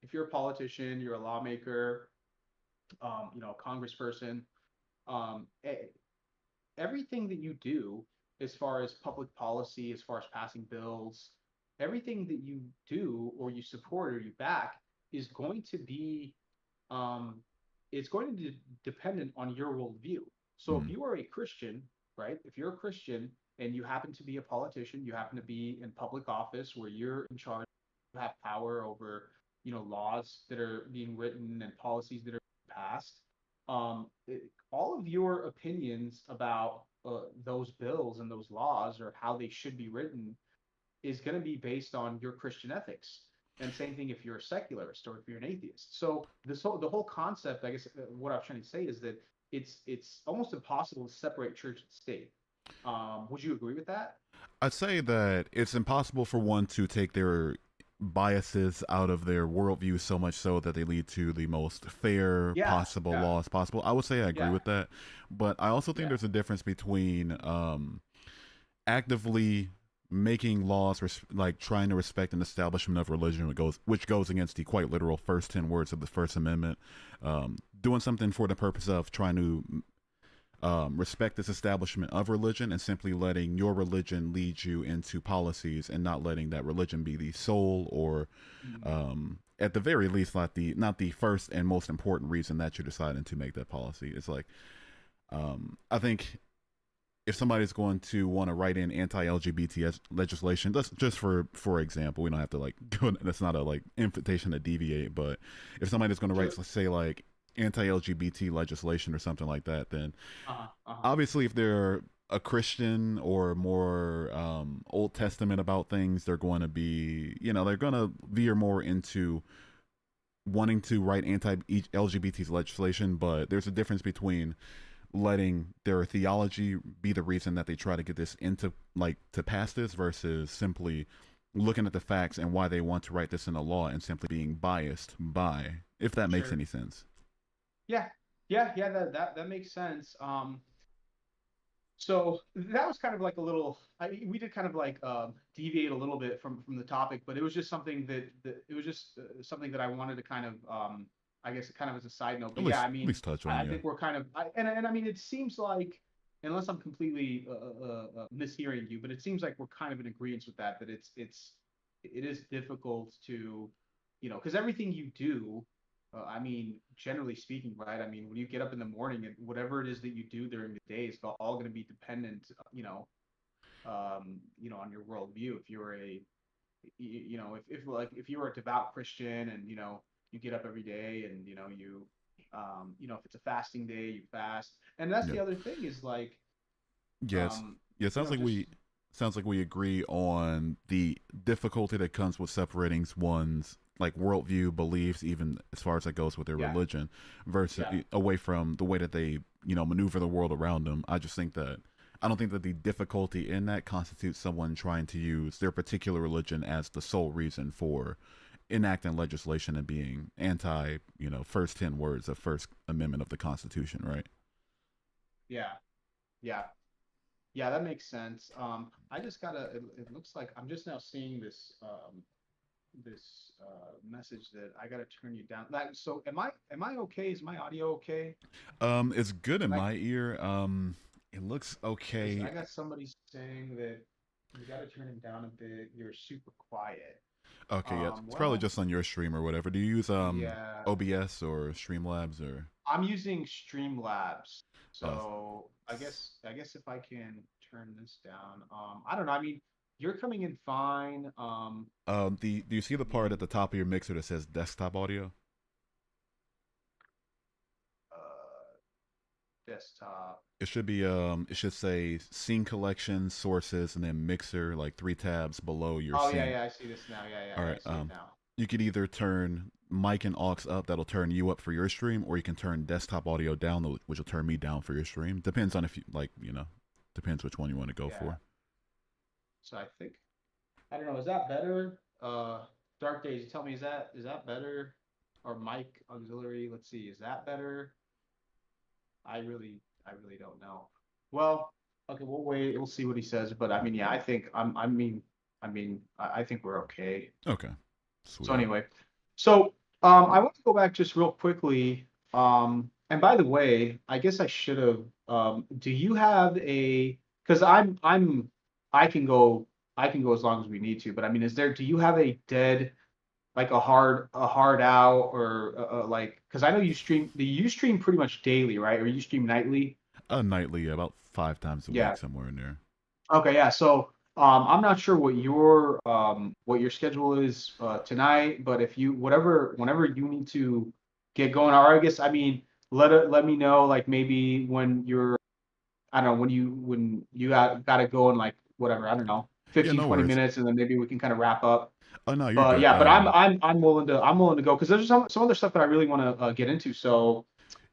If you're a politician, you're a lawmaker, a congressperson, um, everything that you do as far as public policy, as far as passing bills, everything that you do or you support or you back is going to be, um, it's going to be dependent on your worldview. So if Mhm. you are a Christian, right? If you're a Christian and you happen to be a politician, you happen to be in public office where you're in charge, you have power over, laws that are being written and policies that are passed. All of your opinions about those bills and those laws or how they should be written is going to be based on your Christian ethics. And same thing if you're a secularist or if you're an atheist. So the whole concept, I guess, what I'm trying to say is that it's almost impossible to separate church and state. Would you agree with that? I'd say that it's impossible for one to take their biases out of their worldview so much so that they lead to the most fair Yeah, possible yeah, laws possible. I would say I agree yeah, with that, but I also think yeah. there's a difference between actively making laws like trying to respect an establishment of religion which goes against the quite literal first 10 words of the First Amendment, doing something for the purpose of trying to respect this establishment of religion and simply letting your religion lead you into policies and not letting that religion be the sole or Mm. at the very least not the first and most important reason that you're deciding to make that policy. It's like I think if somebody's going to want to write in anti-LGBT legislation, that's just for example, we don't have to like go. That's not a like invitation to deviate, but if somebody's going to write, Sure. let's say like anti-LGBT legislation or something like that, then Uh-huh. Uh-huh. obviously if they're a Christian or more Old Testament about things, they're going to be, they're going to veer more into wanting to write anti-LGBT legislation. But there's a difference between letting their theology be the reason that they try to get this into like to pass this versus simply looking at the facts and why they want to write this in a law and simply being biased by, if that makes Sure. any sense. Yeah. Yeah, yeah, that makes sense. So that was kind of like a little. We did kind of like deviate a little bit from the topic, but it was just something that it was just something that I wanted to kind of I guess kind of as a side note. At But yeah, least I at mean, least touch on, I yeah. think we're kind of and I mean it seems like unless I'm completely mishearing you, but it seems like we're kind of in agreement with that it is difficult to because everything you do I mean, generally speaking, right? I mean, when you get up in the morning and whatever it is that you do during the day is all going to be dependent, on your worldview. If you're a, if like if you're a devout Christian and you get up every day and if it's a fasting day, you fast. And that's Yeah. the other thing is like, Yes. um, Yeah, it sounds like just we agree on the difficulty that comes with separating one's like worldview, beliefs, even as far as that goes with their yeah, religion, versus yeah, away from the way that they maneuver the world around them. I don't think that the difficulty in that constitutes someone trying to use their particular religion as the sole reason for enacting legislation and being anti, first 10 words of First Amendment of the Constitution, right? yeah, yeah. Yeah, that makes sense. I just gotta. It looks like I'm just now seeing this message that I gotta turn you down. Like, so am I okay? Is my audio okay? It's good in Like, my ear. It looks because okay. I got somebody saying that you gotta turn it down a bit. You're super quiet. Okay, yeah, it's probably Well, just on your stream or whatever. Do you use yeah, OBS or Streamlabs or? I'm using Streamlabs, Uh, so I guess if I can turn this down, I don't know. I mean, you're coming in fine. do you see the I part at mean, the top of your mixer that says desktop audio? desktop. It should be it should say scene collection, sources, and then mixer, like three tabs below your Oh yeah, scene. yeah, I see this now. Yeah, yeah, All yeah, right. I see it now. You could either turn mic and aux up, that'll turn you up for your stream, or you can turn desktop audio down, which will turn me down for your stream. Depends on if you like, depends which one you want to go Yeah. for. So I think I don't know. Is that better? Dark Days. You tell me. Is that better? Or mic auxiliary? Let's see. Is that better? I really don't know. Well, okay. We'll wait. We'll see what he says. But I mean, yeah. I think I think we're okay. Okay, So sweet. anyway, so I want to go back just real quickly. And by the way, I guess I should have. Do you have a? Because I can go I can go as long as we need to. But I mean, do you have a dead like a hard out or like? Because I know you stream pretty much daily, right? Or you stream nightly? Nightly, yeah, about 5 times a week, Yeah. somewhere in there. Okay, yeah. So I'm not sure what your schedule is tonight, but if you whenever you need to get going, or I guess I mean let me know like maybe when you're I don't know when you gotta go in like whatever I don't know Yeah, 15 no 20 worries. minutes and then maybe we can kind of wrap up. Oh no, you're But good. yeah, but I'm willing to go because there's some other stuff that I really want to get into. So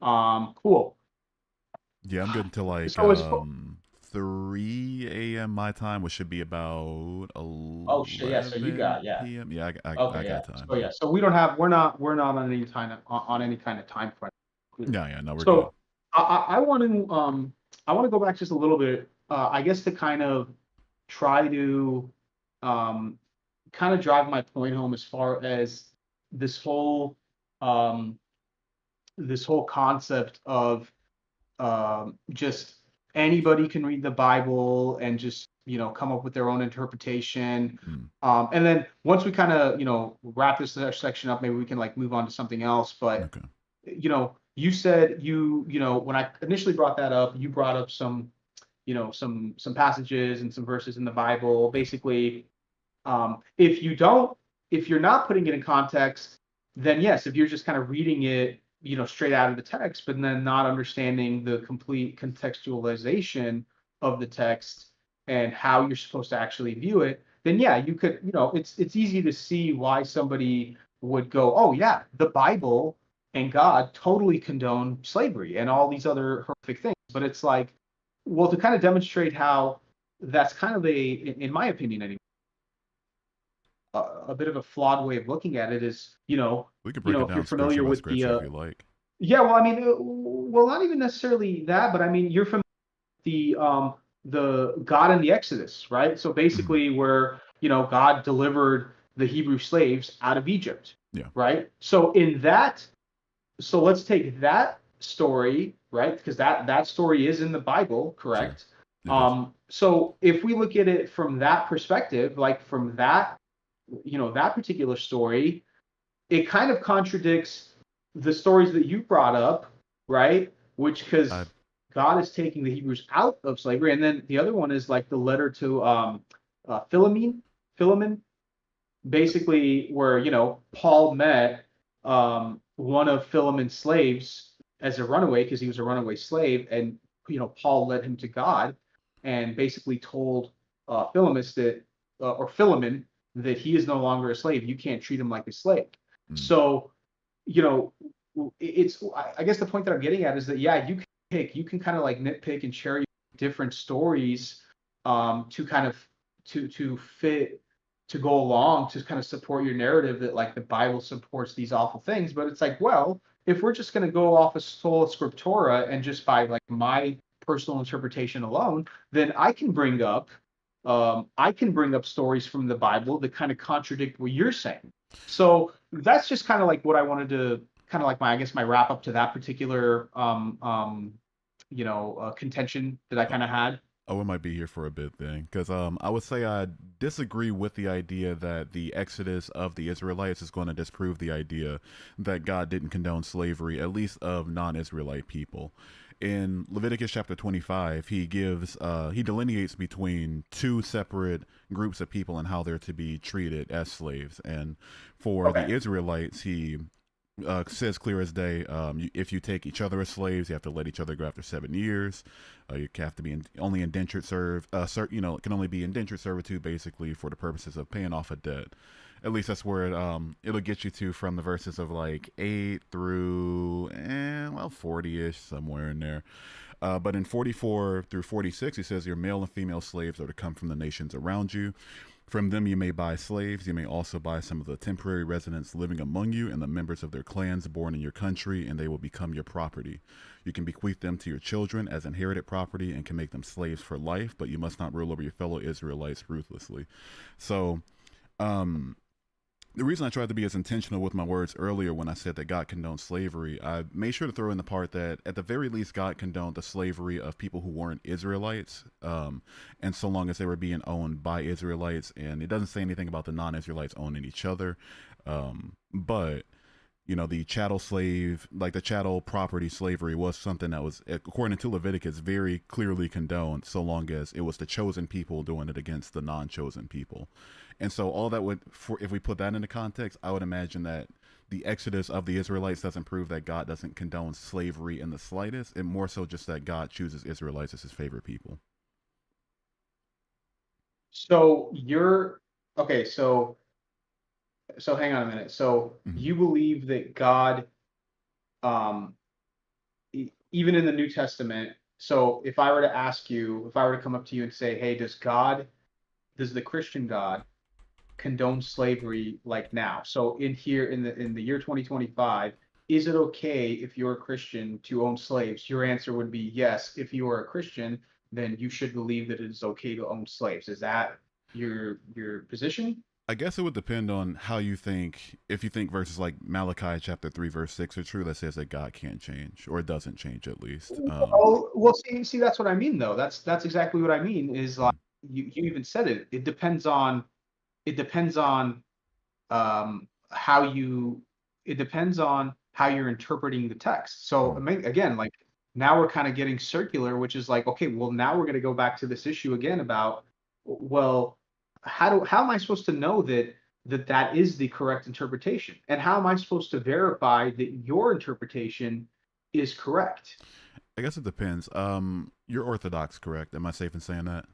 cool. Yeah, I'm good until like So it's 3 a.m. my time, which should be about oh shit yeah. So you got 11 yeah. p.m. Yeah, I Okay, yeah. got time. So Yeah. yeah, so we're not on any kind of time frame. Cool. Yeah, yeah, no, we're good. So I I want to go back just a little bit. I guess to kind of try to um kind of drive my point home as far as this whole um this whole concept of just anybody can read the Bible and just come up with their own interpretation. Mm, And then once we kind of wrap this section up, maybe we can like move on to something else. But okay. you said when I initially brought that up, you brought up some some passages and some verses in the Bible. Yeah. Basically, if you don't, if you're not putting it in context, then yes, if you're just kind of reading it, straight out of the text, but then not understanding the complete contextualization of the text and how you're supposed to actually view it, then yeah, you could, it's easy to see why somebody would go, oh yeah, the Bible and God totally condone slavery and all these other horrific things. But it's like, well, to kind of demonstrate how that's kind of in my opinion anyway, a bit of a flawed way of looking at it is, We could break it if you're down scripture familiar by with scripture if you like. yeah, well, I mean, well, not even necessarily that, but I mean, you're familiar with the God in the Exodus, right? So Mhm. basically, where God delivered the Hebrew slaves out of Egypt, Yeah, right? So in that, so let's take that story, right? Because that story is in the Bible, sure. correct? It is. So if we look at it from that perspective, like from that that particular story, it kind of contradicts the stories that you brought up, right? Which I because God is taking the Hebrews out of slavery, and then the other one is like the letter to Philemon, basically where Paul met one of Philemon's slaves as a runaway because he was a runaway slave, and Paul led him to God, and basically told Philemus that or Philemon that he is no longer a slave. You can't treat him like a slave. mm, So you know it's I guess the point that I'm getting at is that yeah, you can kind of like nitpick and cherry different stories to kind of to fit to go along to kind of support your narrative that like the Bible supports these awful things. But it's like, well, if we're just going to go off of sola scriptura and just by like my personal interpretation alone, then I can bring up stories from the Bible that kind of contradict what you're saying. So that's just kind of like what I wanted to kind of like my I guess my wrap up to that particular contention that I kind of had. Oh, it might be here for a bit then, because I would say I disagree with the idea that the exodus of the Israelites is going to disprove the idea that God didn't condone slavery, at least of non-Israelite people. In Leviticus chapter 25, he delineates between two separate groups of people and how they're to be treated as slaves. And for Okay. the Israelites, he says clear as day. If you take each other as slaves, you have to let each other go after 7 years. You have to be only indentured serve. It can only be indentured servitude basically for the purposes of paying off a debt. At least that's where it'll get you to from the verses of like 8 through 40ish somewhere in there. But in 44 through 46, he says your male and female slaves are to come from the nations around you. From them you may buy slaves. You may also buy some of the temporary residents living among you and the members of their clans born in your country, and they will become your property. You can bequeath them to your children as inherited property and can make them slaves for life, but you must not rule over your fellow Israelites ruthlessly. So, um, the reason I tried to be as intentional with my words earlier when I said that God condoned slavery, I made sure to throw in the part that at the very least God condoned the slavery of people who weren't Israelites, and so long as they were being owned by Israelites, and it doesn't say anything about the non-Israelites owning each other, but the chattel slave, like the chattel property slavery, was something that was, according to Leviticus, very clearly condoned, so long as it was the chosen people doing it against the non-chosen people. And so all that would, if we put that into context, I would imagine that the exodus of the Israelites doesn't prove that God doesn't condone slavery in the slightest, and more so just that God chooses Israelites as his favorite people. So you're okay, so hang on a minute. So Mm-hmm. you believe that God um even in the New Testament, so if I were to ask you, if I were to come up to you and say, "Hey, does the Christian God condone slavery like now?" So in here in the year 2025, is it okay if you're a Christian to own slaves? Your answer would be yes. If you are a Christian, then you should believe that it is okay to own slaves. Is that your position? I guess it would depend on how you think. If you think verses like Malachi chapter 3 verse 6 are true, that says that God can't change, or it doesn't change at least. Well, see, that's what I mean, though. That's exactly what I mean. Is like Mm, you even said it. It depends on how you. It depends on how you're interpreting the text. So mm. again, like now we're kind of getting circular, which is like, okay, well now we're going to go back to this issue again about, well, how am I supposed to know that is the correct interpretation, and how am I supposed to verify that your interpretation is correct? I guess it depends. You're Orthodox, correct? Am I safe in saying that?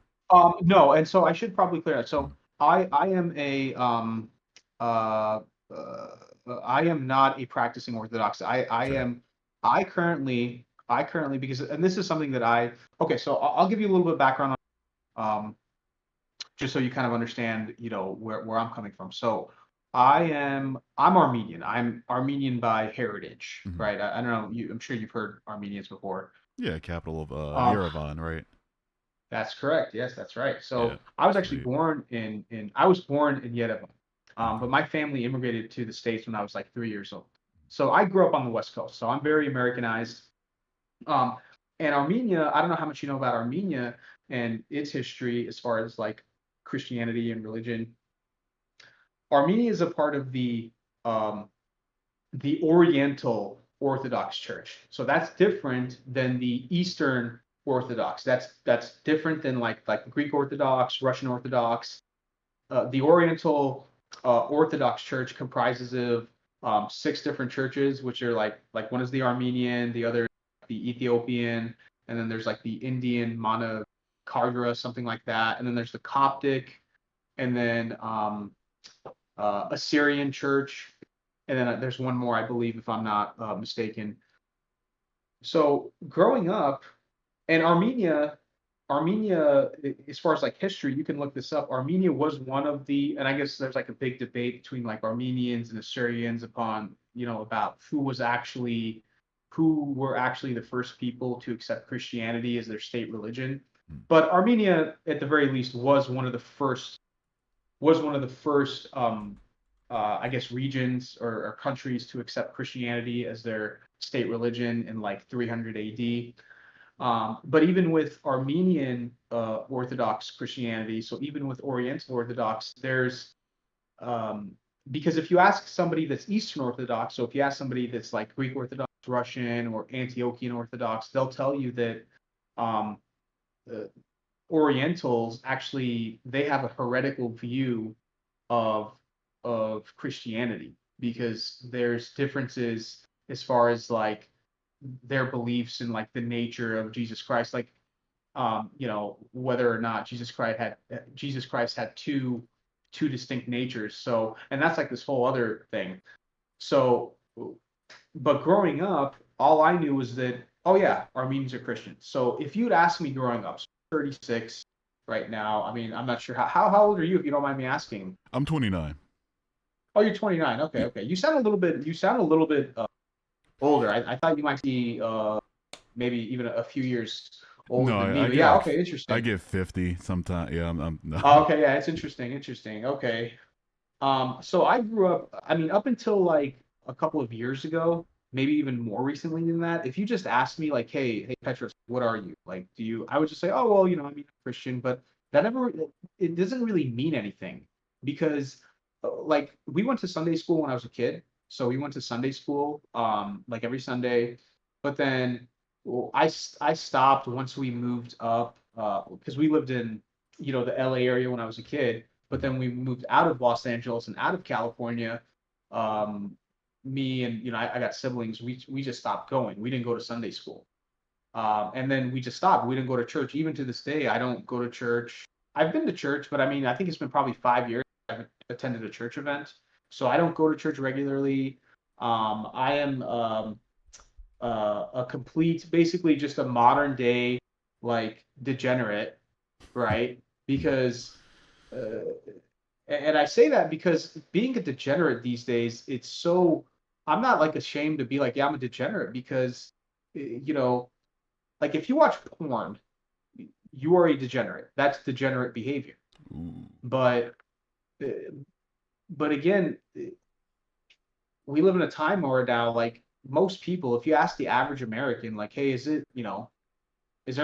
No, and so I should probably clear that. Mm, So I am a uh, uh I am not a practicing Orthodox. fair. I currently, because, and this is something that okay, so I'll give you a little bit of background on, just so you kind of understand, where I'm coming from. So I'm Armenian. I'm Armenian by heritage, Hmm. right? I don't know, I'm sure you've heard Armenians before. Yeah, capital of Um, Yerevan, right? That's correct. Yes, that's right. Yeah, So I was actually sweet. born I was born in Yerevan, Okay. but my family immigrated to the States when I was like 3 years old. So I grew up on the West Coast. So I'm very Americanized. Um, and Armenia, I don't know how much you know about Armenia and its history as far as like Christianity and religion. Armenia is a part of um, the Oriental Orthodox Church. So that's different than the Eastern Orthodox. That's different than like Greek Orthodox, Russian Orthodox. The Oriental Orthodox Church comprises of six different churches, which are like one is the Armenian, the other the Ethiopian, and then there's like the Indian Mana Kargra, something like that, and then there's the Coptic, and then Assyrian Church, and then there's one more, I believe, if I'm not mistaken. So growing up, and Armenia, as far as like history, you can look this up. Armenia was one of the, and I guess there's like a big debate between like Armenians and Assyrians upon, about who were actually the first people to accept Christianity as their state religion. Mm, But Armenia, at the very least, was one of the first, I guess, regions or countries to accept Christianity as their state religion in like 300 AD. But even with Armenian Orthodox Christianity, so even with Oriental Orthodox, there's because if you ask somebody that's Eastern Orthodox, so if you ask somebody that's like Greek Orthodox, Russian, or Antiochian Orthodox, they'll tell you that um, uh, Orientals actually they have a heretical view of Christianity because there's differences as far as like their beliefs in like the nature of Jesus Christ, like whether or not Jesus Christ had two distinct natures. So, and that's like this whole other thing. So, but growing up, all I knew was that, oh yeah, Armenians are Christians. So if you'd asked me growing up, so 36 right now, I mean, I'm not sure how old are you, if you don't mind me asking? I'm 29. Oh, you're 29. Okay, Yeah. okay. You sound a little bit older. I thought you might be maybe even a few years older No, than me. I But get yeah, like okay, I interesting. get 50 sometimes. Yeah, I'm no. Oh, okay, yeah, it's interesting, interesting. Okay. So I grew up, I mean, up until like a couple of years ago, maybe even more recently than that, if you just asked me like, hey, Petros, what are you? Like, I would just say, oh, well, I mean, I'm Christian, but that never, it doesn't really mean anything because like we went to Sunday school when I was a kid. So we went to Sunday school, like every Sunday, but then well, I stopped once we moved up, because we lived in, the LA area when I was a kid. But then we moved out of Los Angeles and out of California. Um, Me and I got siblings. We just stopped going. We didn't go to Sunday school, and then we just stopped. We didn't go to church. Even to this day, I don't go to church. I've been to church, but I mean, I think it's been probably 5 years I've attended a church event. So I don't go to church regularly. I am a complete, basically just a modern day like degenerate, right? Because uh, and I say that because being a degenerate these days, it's so I'm not like ashamed to be like, yeah, I'm a degenerate because you know, like if you watch porn, you are a degenerate. That's degenerate behavior. Ooh. But but again, we live in a time where now, like most people, if you ask the average American, like, hey, is there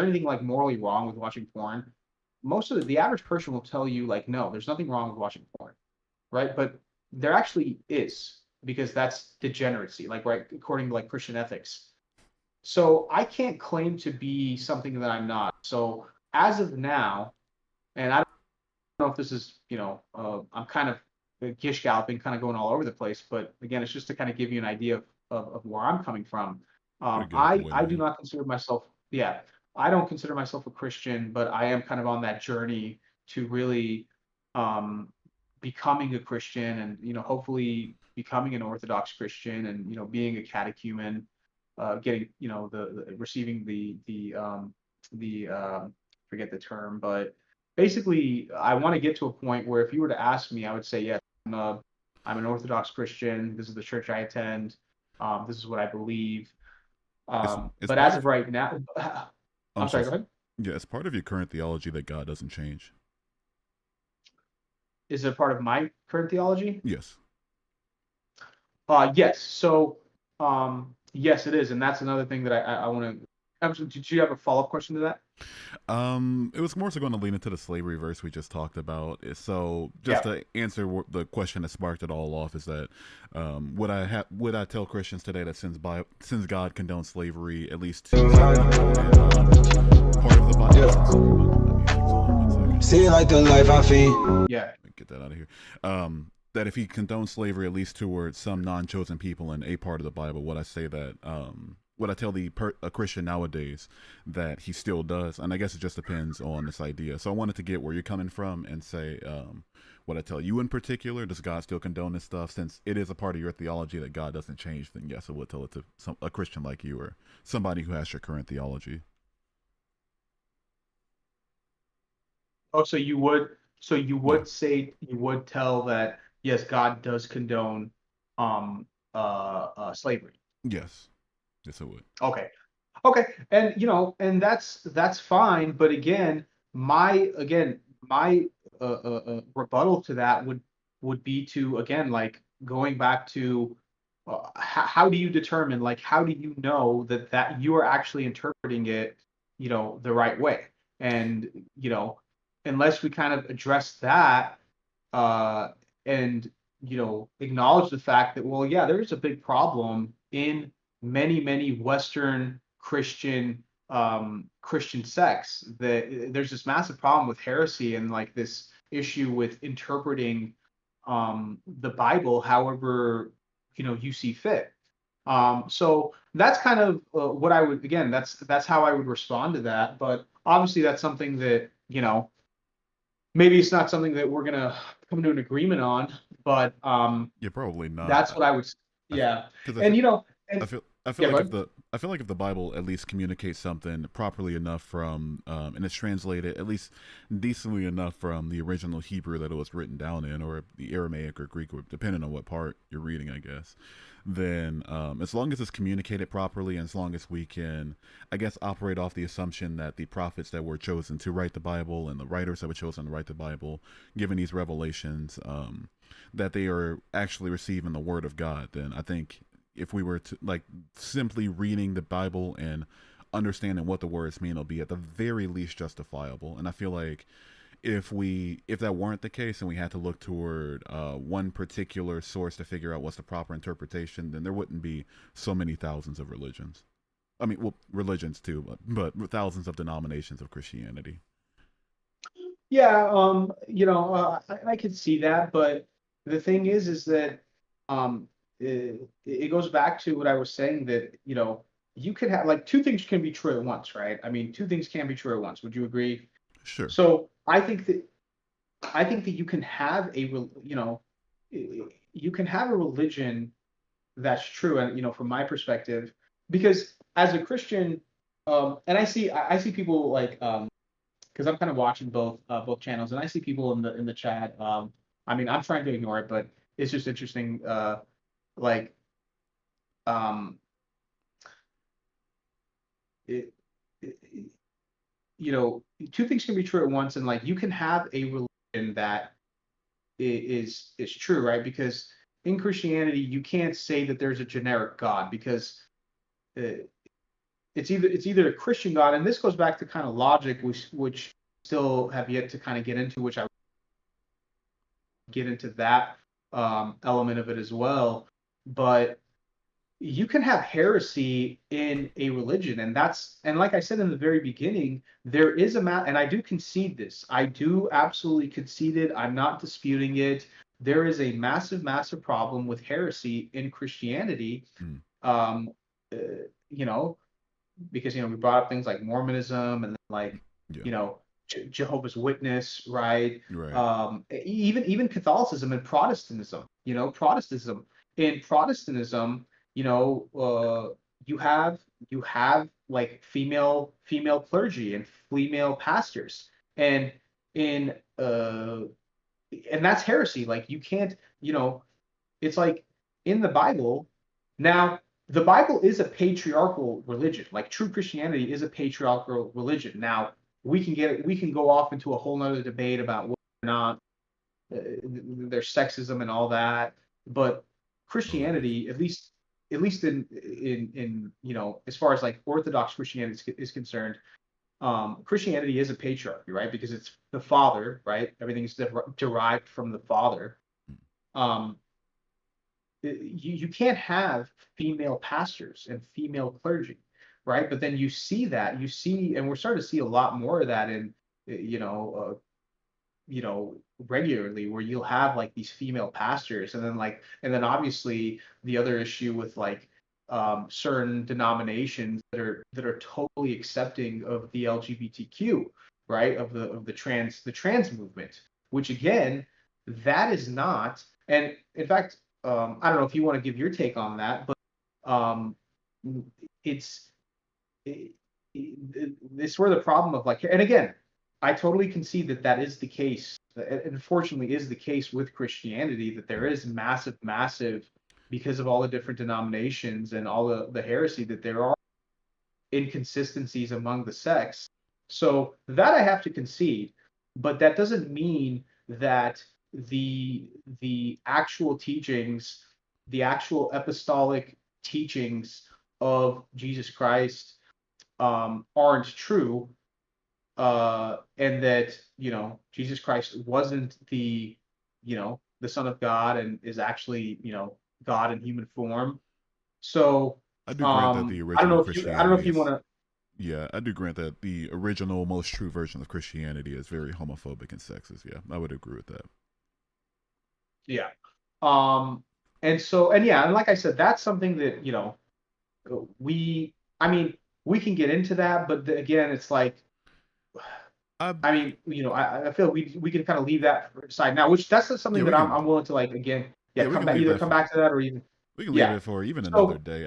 anything like morally wrong with watching porn? Most of the average person will tell you like, no, there's nothing wrong with watching porn, right? But there actually is, because that's degeneracy, like, right, according to like Christian ethics. So I can't claim to be something that I'm not. So as of now, and I don't know if this is, I'm kind of gish galloping, kind of going all over the place, but again, it's just to kind of give you an idea of where I'm coming from. Pretty good at the I way, I do man. not consider myself, yeah, I don't consider myself a Christian, but I am kind of on that journey to really um, becoming a Christian, and hopefully becoming an Orthodox Christian, and being a catechumen, getting the receiving the forget the term, but basically, I want to get to a point where if you were to ask me, I would say, yes, I'm an Orthodox Christian. This is the church I attend. This is what I believe. It's But part as of. of right now, I'm I'm sorry, sorry. go ahead. Yeah, it's part of your current theology that God doesn't change. Is it part of my current theology? Yes. Yes. So, yes, it is. And that's another thing that I want to. Did you have a follow-up question to that? It was more so going to lean into the slavery verse we just talked about. So, just Yeah. to answer the question that sparked it all off, is that would I tell Christians today that since God condones slavery at least to some people and part of the Bible? Yeah. Sorry about my music's on. 1 second. See like the life I feed. Yeah. Let me get that out of here. That if he condones slavery at least towards some non-chosen people in a part of the Bible, would I say that? Would I tell a Christian nowadays that he still does? And I guess it just depends on this idea. So I wanted to get where you're coming from and say, would I tell you in particular? Does God still condone this stuff? Since it is a part of your theology that God doesn't change, then yes, I would tell it to a Christian like you or somebody who has your current theology. Oh, so you would Yeah. say, you would tell that yes, God does condone um slavery. Yes. Yes, I would. Okay. Okay. And that's fine, but again, my rebuttal to that would be to, again, like, going back to how do you determine, like, how do you know that you are actually interpreting it the right way? And unless we kind of address that, uh, and acknowledge the fact that, well, yeah, there is a big problem in many Western Christian sects, that there's this massive problem with heresy, and like this issue with interpreting the Bible however you see fit. So that's kind of what I would, again, that's how I would respond to that. But obviously, that's something that maybe it's not something that we're gonna come to an agreement on, but Yeah, probably not. that's what I would. Yeah, Because and I and feel yeah, like but I feel like if the Bible at least communicates something properly enough from and it's translated at least decently enough from the original Hebrew that it was written down in, or the Aramaic or Greek, or depending on what part you're reading, I guess. Then as long as it's communicated properly, and as long as we can, I guess, operate off the assumption that the prophets that were chosen to write the Bible and the writers that were chosen to write the Bible, given these revelations, that they are actually receiving the word of God, then I think if we were to like simply reading the Bible and understanding what the words mean, it'll be at the very least justifiable. And I feel like if that weren't the case and we had to look toward one particular source to figure out what's the proper interpretation, then there wouldn't be so many thousands of religions. I mean, well, religions too, but thousands of denominations of Christianity. yeah, I could see that, but the thing is that it goes back to what I was saying, that you could have, like, two things can be true at once, right? I mean, two things can be true at once. Would you agree? Sure. So I think that you can have you can have a religion that's true, and from my perspective, because as a Christian, and I see people like, because I'm kind of watching both channels, and I see people in the chat. I mean, I'm trying to ignore it, but it's just interesting. Like, um, it, it, two things can be true at once, and like, you can have a religion that is true, right? Because in Christianity, you can't say that there's a generic God because uh, it's either a Christian God, and this goes back to kind of logic, which still have yet to kind of get into, which I get into that element of it as well. But you can have heresy in a religion, and like I said in the very beginning, there is and I do concede this. I do absolutely concede it. I'm not disputing it. There is a massive, massive problem with heresy in Christianity. Mm. Um, uh, you know, because we brought up things like Mormonism and then like Yeah. Jehovah's Witness, right? Right. Even Catholicism and Protestantism. Protestantism in Protestantism, you have like female clergy and female pastors, and in and that's heresy. Like you can't, it's like in the Bible. Now, the Bible is a patriarchal religion. Like true Christianity is a patriarchal religion. Now, we can go off into a whole nother debate about whether or not there's sexism and all that. But Oh, there is. Christianity, at least in as far as like Orthodox Christianity is concerned, Christianity is a patriarchy, right? Because it's the father, right? Everything is derived from the father. Mm. Um, you can't have female pastors and female clergy, right? But then and we're starting to see a lot more of that in, you know, regularly, where you'll have like these female pastors, and then obviously the other issue with like certain denominations that are totally accepting of the LGBTQ, right? Of the trans movement, which again, that is not, and in fact, I don't know if you want to give your take on that, but um, it's it, it's where the problem of like, and again, I totally concede that that is the case. And unfortunately, is the case with Christianity that there Mm. is massive, because of all the different denominations and all the heresy, that there are inconsistencies among the sects. So that I have to concede, but that doesn't mean that the actual teachings, the actual apostolic teachings of Jesus Christ aren't true, and that Jesus Christ wasn't the Son of God and is actually God in human form. So I do grant that the I don't original know if you Christianity want is. to. Yeah, I do grant that the original, most true version of Christianity is very homophobic and sexist. Yeah, I would agree with that. Yeah. Um, and yeah, and like I said, that's something that, we, I mean, we can get into that, but again, it's like, I I mean, I feel we can kind of leave that aside now, which that's Yeah, something we that I'm can. I'm willing to like again, yeah, Yeah, we come can back, leave either that come for. back to that or even, We can leave yeah. it for even another So day.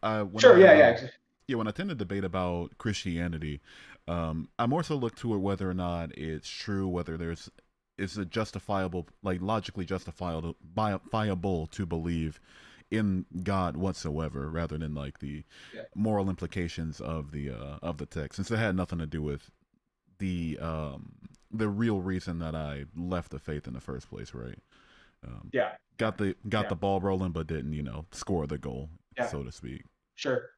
I when sure, I yeah, yeah, Yeah, when I tend to debate about Christianity, I more so look to it whether or not it's true, whether there's is it justifiable, like logically justifiable to believe in God whatsoever, rather than like the yeah, moral implications of the text, since it had nothing to do with the um the real reason that I left the faith in the first place, right? Um, yeah, yeah, got yeah, the ball rolling, but didn't score the goal, yeah, so to speak. sure,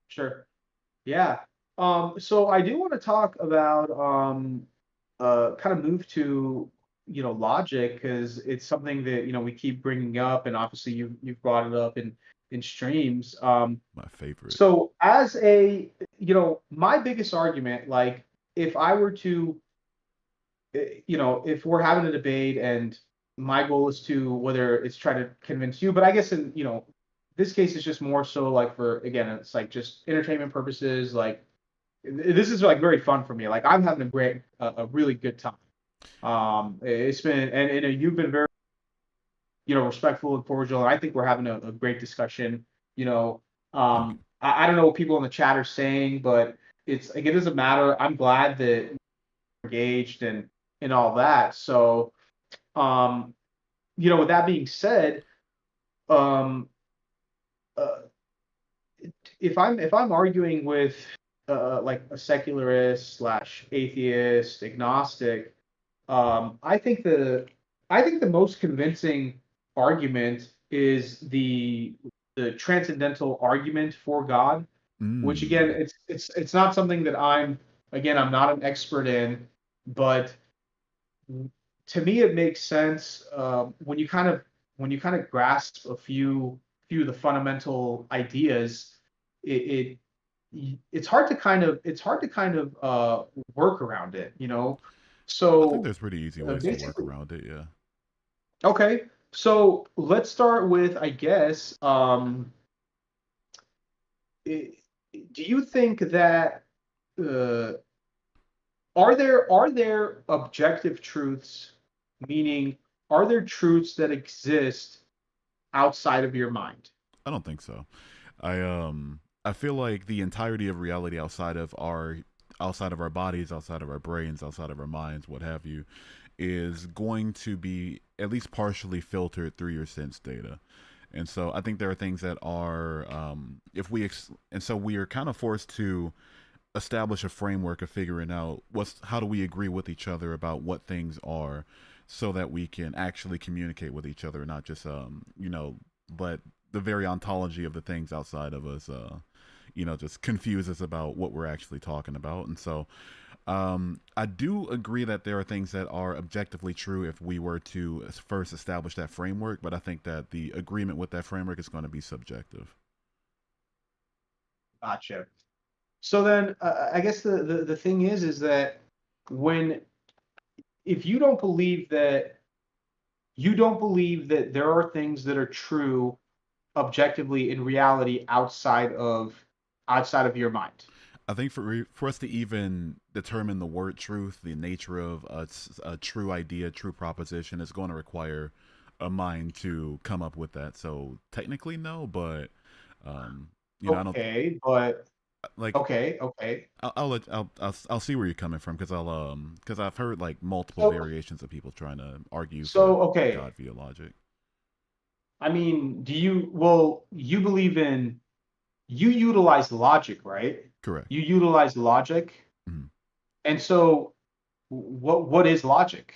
sure. Yeah. So I do want to talk about kind of move to logic, because it's something that we keep bringing up, and obviously you've brought it up in streams. My favorite. So as a my biggest argument, like if I were to if we're having a debate and my goal is to, whether it's try to convince you, but I guess in this case is just more so like, for again, it's like just entertainment purposes, like this is like very fun for me. Like I'm having a really good time. It's been, and you've been very, respectful and cordial. And I think we're having a great discussion. You know, Thank you. I don't know what people in the chat are saying, but it's like, it doesn't matter. I'm glad that we're engaged and all that. So, um, with that being said, um, uh, if I'm arguing with like a secularist slash atheist agnostic, I think I think the most convincing argument is the transcendental argument for God, which again, Mm. it's not something that I'm not an expert in, but to me it makes sense when you kind of grasp a few of the fundamental ideas. It it's hard to kind of work around it, you know. I think So there's pretty easy ways to work basically, around it. Yeah. okay. So let's start with, I guess, i- do you think that uh, are there objective truths, meaning are there truths that exist outside of your mind? I don't think so. I feel like the entirety of reality outside of our bodies, outside of our brains, outside of our minds, what have you, is going to be at least partially filtered through your sense data. And so I think there are things that are, and so we are kind of forced to establish a framework of figuring out how do we agree with each other about what things are, so that we can actually communicate with each other, not just let the very ontology of the things outside of us just confuse us about what we're actually talking about. And so I do agree that there are things that are objectively true if we were to first establish that framework, but I think that the agreement with that framework is going to be subjective. Gotcha. So then, I guess the thing is that when if you don't believe that there are things that are true objectively in reality outside of your mind. I think for us to even determine the word truth, the nature of a true idea, true proposition, is going to require a mind to come up with that. So technically, no, but um, I don't Okay, but like. okay. I'll see where you're coming from, because I've heard like multiple So variations of people trying to argue for okay. God via logic. I mean, you believe in you utilize logic, right? Correct. You utilize logic. Mhm. And so what is logic?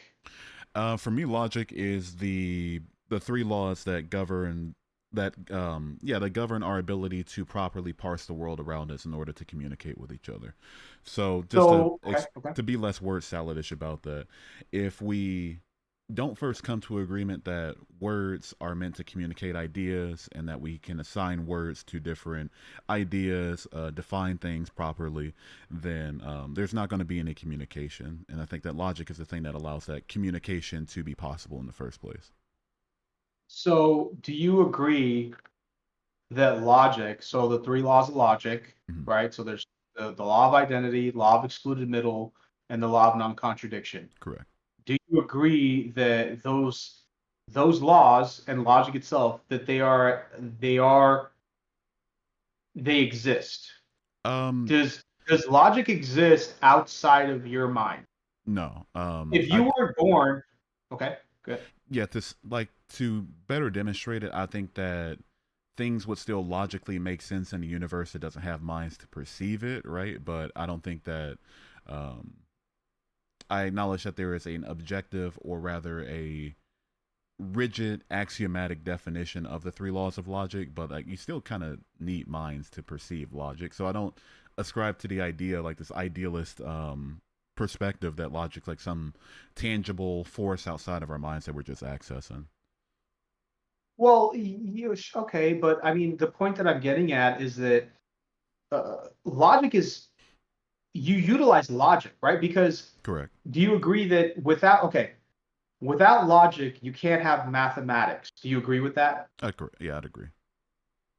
For me, logic is the three laws that govern our ability to properly parse the world around us in order to communicate with each other. So just So okay. to be less word saladish about that, if we don't first come to agreement that words are meant to communicate ideas and that we can assign words to different ideas, define things properly, then there's not going to be any communication. And I think that logic is the thing that allows that communication to be possible in the first place. So do you agree that logic, so the three laws of logic, Mhm. right? So there's the law of identity, law of excluded middle, and the law of non-contradiction. Correct. Do you agree that those laws and logic itself that they exist? Um, Does logic exist outside of your mind? no. If you were born, okay, good. Yeah, to better demonstrate it, I think that things would still logically make sense in a universe that doesn't have minds to perceive it, right? But I don't think that um, I acknowledge that there is an objective, or rather a rigid axiomatic definition of the three laws of logic, but like you still kind of need minds to perceive logic. So I don't ascribe to the idea, like this idealist perspective, that logic's like some tangible force outside of our minds that we're just accessing. Well, okay, but I mean, the point that I'm getting at is that logic is you utilize logic, right? Because Correct. do you agree that without logic, you can't have mathematics? Do you agree with that? Yeah, I'd agree.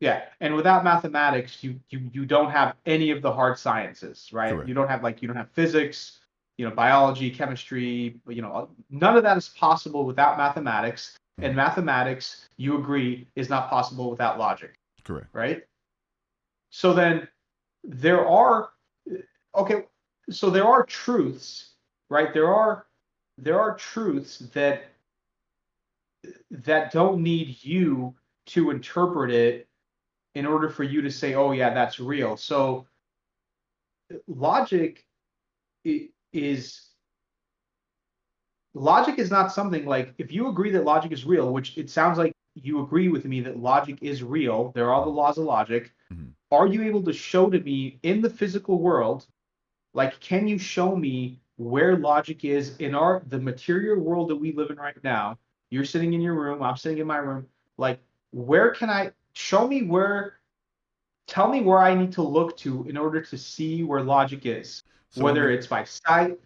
Yeah, and without mathematics, you don't have any of the hard sciences, right? Correct. You don't have physics, biology, chemistry, none of that is possible without mathematics, and Mhm. mathematics, you agree, is not possible without logic, Correct. right? So then there are okay, so there are truths, right? There are truths that don't need you to interpret it in order for you to say, oh yeah, that's real. So logic is logic is not something like if you agree that logic is real, which it sounds like you agree with me that logic is real, there are all the laws of logic. Mm-hmm. Are you able to show to me in the physical world, like, can you show me where logic is in the material world that we live in right now? You're sitting in your room, I'm sitting in my room. Like, where can I show me where? Tell me where I need to look to in order to see where logic is. So when Whether we it's by smell,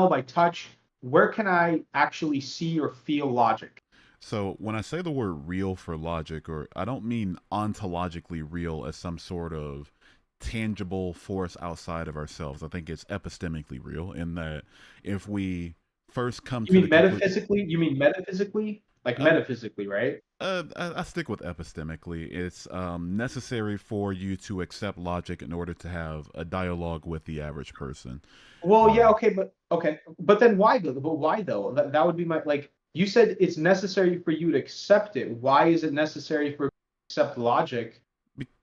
by touch. Where can I actually see or feel logic? So when I say the word real for logic, or I don't mean ontologically real as some sort of tangible force outside of ourselves. I think it's epistemically real in that if we first come You to the mean conclusion, metaphysically? You mean metaphysically? Like uh, metaphysically, right? I stick with epistemically. It's necessary for you to accept logic in order to have a dialogue with the average person. Well, yeah, Um, but then why though? But why though? That would be my like. You said it's necessary for you to accept it. Why is it necessary for you to accept logic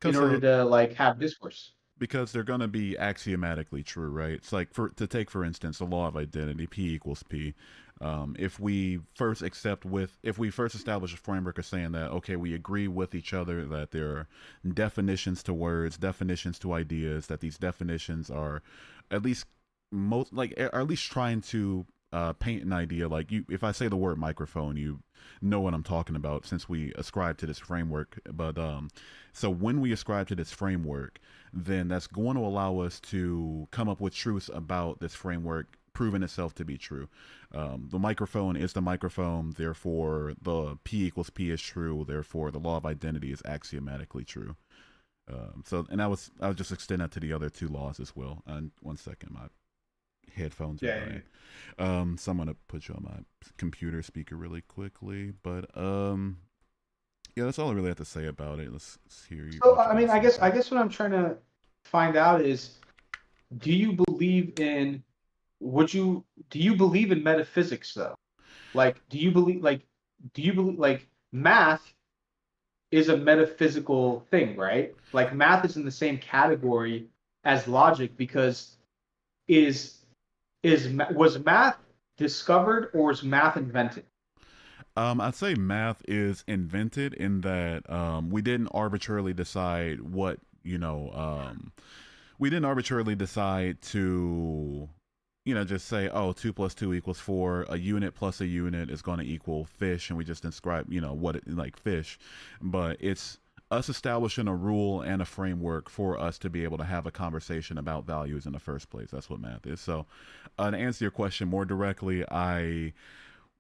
in because order of to like have discourse? because they're going to be axiomatically true, right? It's like for instance the law of identity, P equals P. If we first establish a framework of saying that okay, we agree with each other that there are definitions to words, definitions to ideas, that these definitions are at least are at least trying to paint an idea. Like you, if I say the word microphone, you know what I'm talking about since we ascribe to this framework. But so when we ascribe to this framework, then that's going to allow us to come up with truths about this framework proven itself to be true. The microphone is the microphone, therefore the P equals P is true, therefore the law of identity is axiomatically true. And I was just extend that to the other two laws as well. And one second, my headphones are Yeah, yeah, yeah. dying. So I'm gonna put you on my computer speaker really quickly. But yeah, that's all I really have to say about it. Let's hear you, So what you got to say I about it. guess what I'm trying to find out is, do you believe in would you do you believe in metaphysics though? Like, do you believe like math is a metaphysical thing, right? Like math is in the same category as logic because is was math discovered or is math invented? I'd say math is invented in that we didn't arbitrarily decide what we didn't arbitrarily decide to just say, oh, 2 plus 2 equals 4. A unit plus a unit is going to equal fish, and we just describe, what it like fish. But it's us establishing a rule and a framework for us to be able to have a conversation about values in the first place. That's what math is. So, to answer your question more directly,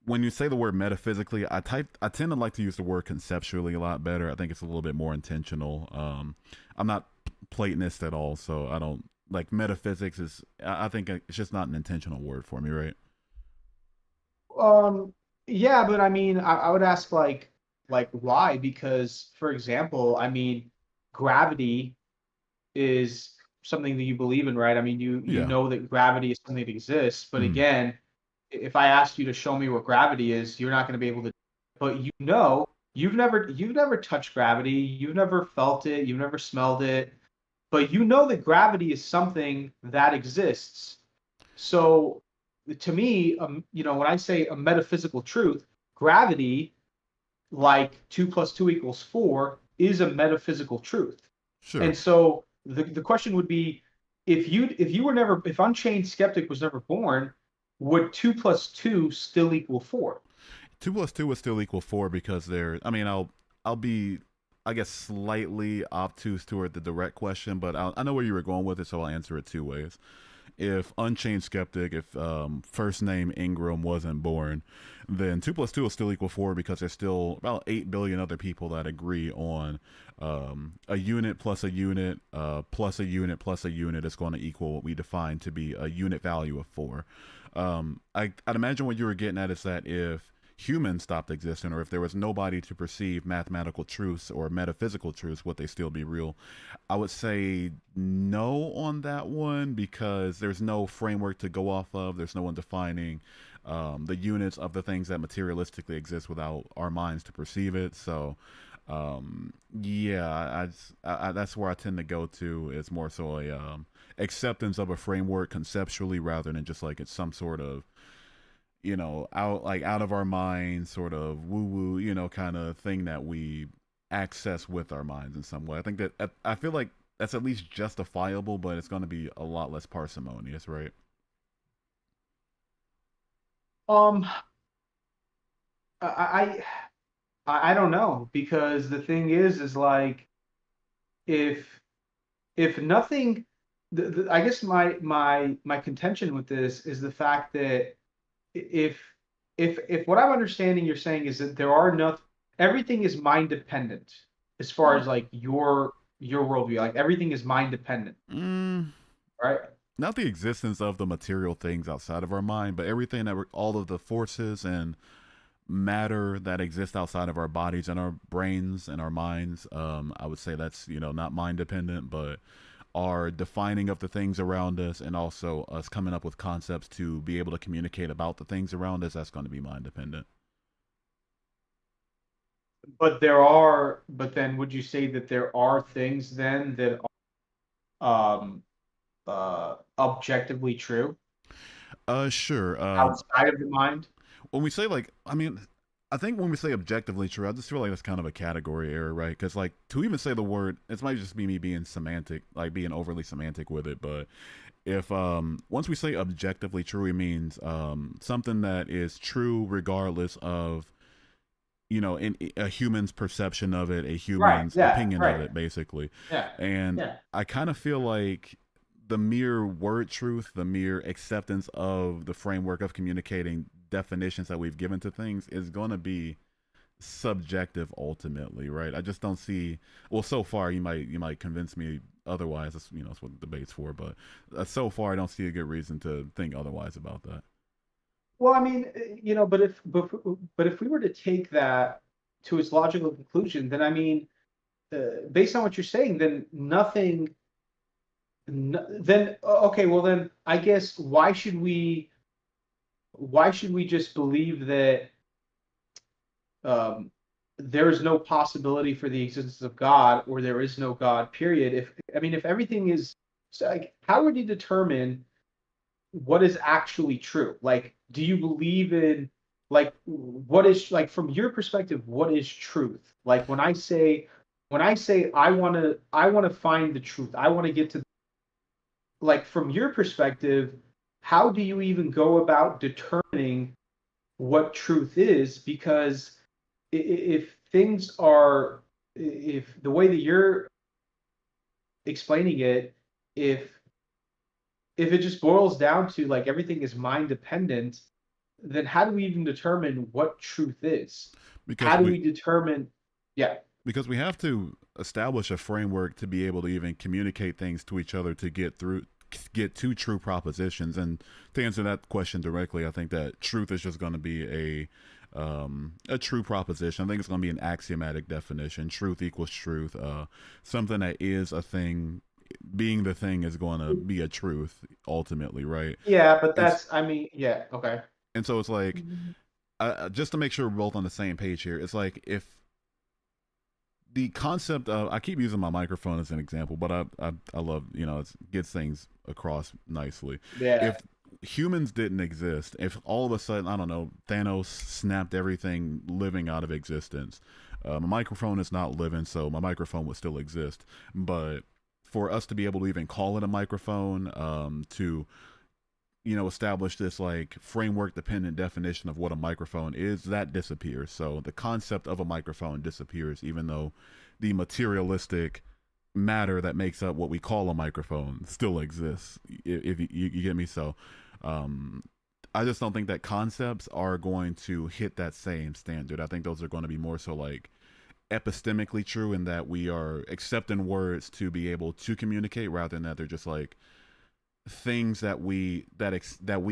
when you say the word metaphysically, I tend to like to use the word conceptually a lot better. I think it's a little bit more intentional. I'm not Platonist at all, so I don't like metaphysics. I think it's just not an intentional word for me, right? Um, yeah, but I mean, I would ask like why? Because for example, I mean, gravity is something that you believe in, right? I mean, you Yeah, know that gravity is something that exists, but mm, again, if I asked you to show me what gravity is, you're not going to be able to. But you've never touched gravity, you've never felt it, you've never smelled it, but you know that gravity is something that exists. So to me, when I say a metaphysical truth, gravity, like 2 plus 2 equals 4, is a metaphysical truth. sure. And so the question would be, if Unchained Skeptic was never born, would 2 plus 2 still equal 4? 2 plus 2 would still equal 4 because there. I mean, I'll be, I guess, slightly obtuse toward the direct question, but I know where you were going with it, so I'll answer it two ways. If Unchained Skeptic, if first name Ingram wasn't born, then 2 plus 2 will still equal 4 because there's still about 8 billion other people that agree on a unit plus a unit plus a unit plus a unit is going to equal what we define to be a unit value of 4. I'd imagine what you were getting at is that if humans stopped existing, or if there was nobody to perceive mathematical truths or metaphysical truths, would they still be real? I would say no on that one because there's no framework to go off of. There's no one defining the units of the things that materialistically exist without our minds to perceive it. So, yeah, that's where I tend to go to. It's more so a acceptance of a framework conceptually rather than just like it's some sort of out of our minds, sort of woo woo, kind of thing that we access with our minds in some way. I think that I feel like that's at least justifiable, but it's going to be a lot less parsimonious, right? Um, I I don't know because the thing is like if nothing, I guess my contention with this is the fact that if if what I'm understanding you're saying is that there are enough, everything is mind dependent as far as like your worldview, like everything is mind dependent, Mm, right? not the existence of the material things outside of our mind, but everything all of the forces and matter that exist outside of our bodies and our brains and our minds. I would say that's not mind dependent, but our defining of the things around us and also us coming up with concepts to be able to communicate about the things around us. That's going to be mind dependent. But there are, but then would you say that there are things then that are objectively true Sure. outside of the mind? When we say like, I mean, I think when we say objectively true, I just feel like that's kind of a category error, right? Because like to even say the word, it might just be me being semantic, like being overly semantic with it. But if once we say objectively true, it means something that is true regardless of in a human's perception of it, a Right. human's Yeah. opinion of Right. it, basically. Yeah. And Yeah. I kind of feel like the mere word truth, the mere acceptance of the framework of communicating definitions that we've given to things is going to be subjective ultimately, right? I just don't see. Well, so far you might convince me otherwise. That's what the debate's for. But so far, I don't see a good reason to think otherwise about that. Well, I mean, but if we were to take that to its logical conclusion, then I mean, based on what you're saying, then nothing. Then okay, well then I guess why should we just believe that um, there is no possibility for the existence of God or there is no God? Period. If I mean, if everything is so, like, how would you determine what is actually true? Like, do you believe in like what is like from your perspective, what is truth? Like when I say I want to find the truth. I want to get to like from your perspective, how do you even go about determining what truth is? Because if things are if the way that you're explaining it, if it just boils down to like everything is mind dependent, then how do we even determine what truth is? How Because do we we determine? Yeah, because we have to establish a framework to be able to even communicate things to each other to get to true propositions. And to answer that question directly, I think that truth is just going to be a true proposition. I think it's going to be an axiomatic definition. Truth equals truth. Something that is a thing, being the thing, is going to be a truth ultimately, right? yeah, but And that's I mean, yeah, okay. so it's like, just to make sure we're both on the same page here, it's like if the concept of, I keep using my microphone as an example, but I love, it gets things across nicely. Yeah. If humans didn't exist, if all of a sudden, I don't know, Thanos snapped everything living out of existence, my microphone is not living, so my microphone would still exist. But for us to be able to even call it a microphone, to establish this like framework dependent definition of what a microphone is, that disappears. So the concept of a microphone disappears, even though the materialistic matter that makes up what we call a microphone still exists. If you get me. So um, I just don't think that concepts are going to hit that same standard. I think those are going to be more so like epistemically true in that we are accepting words to be able to communicate rather than that they're just like things that we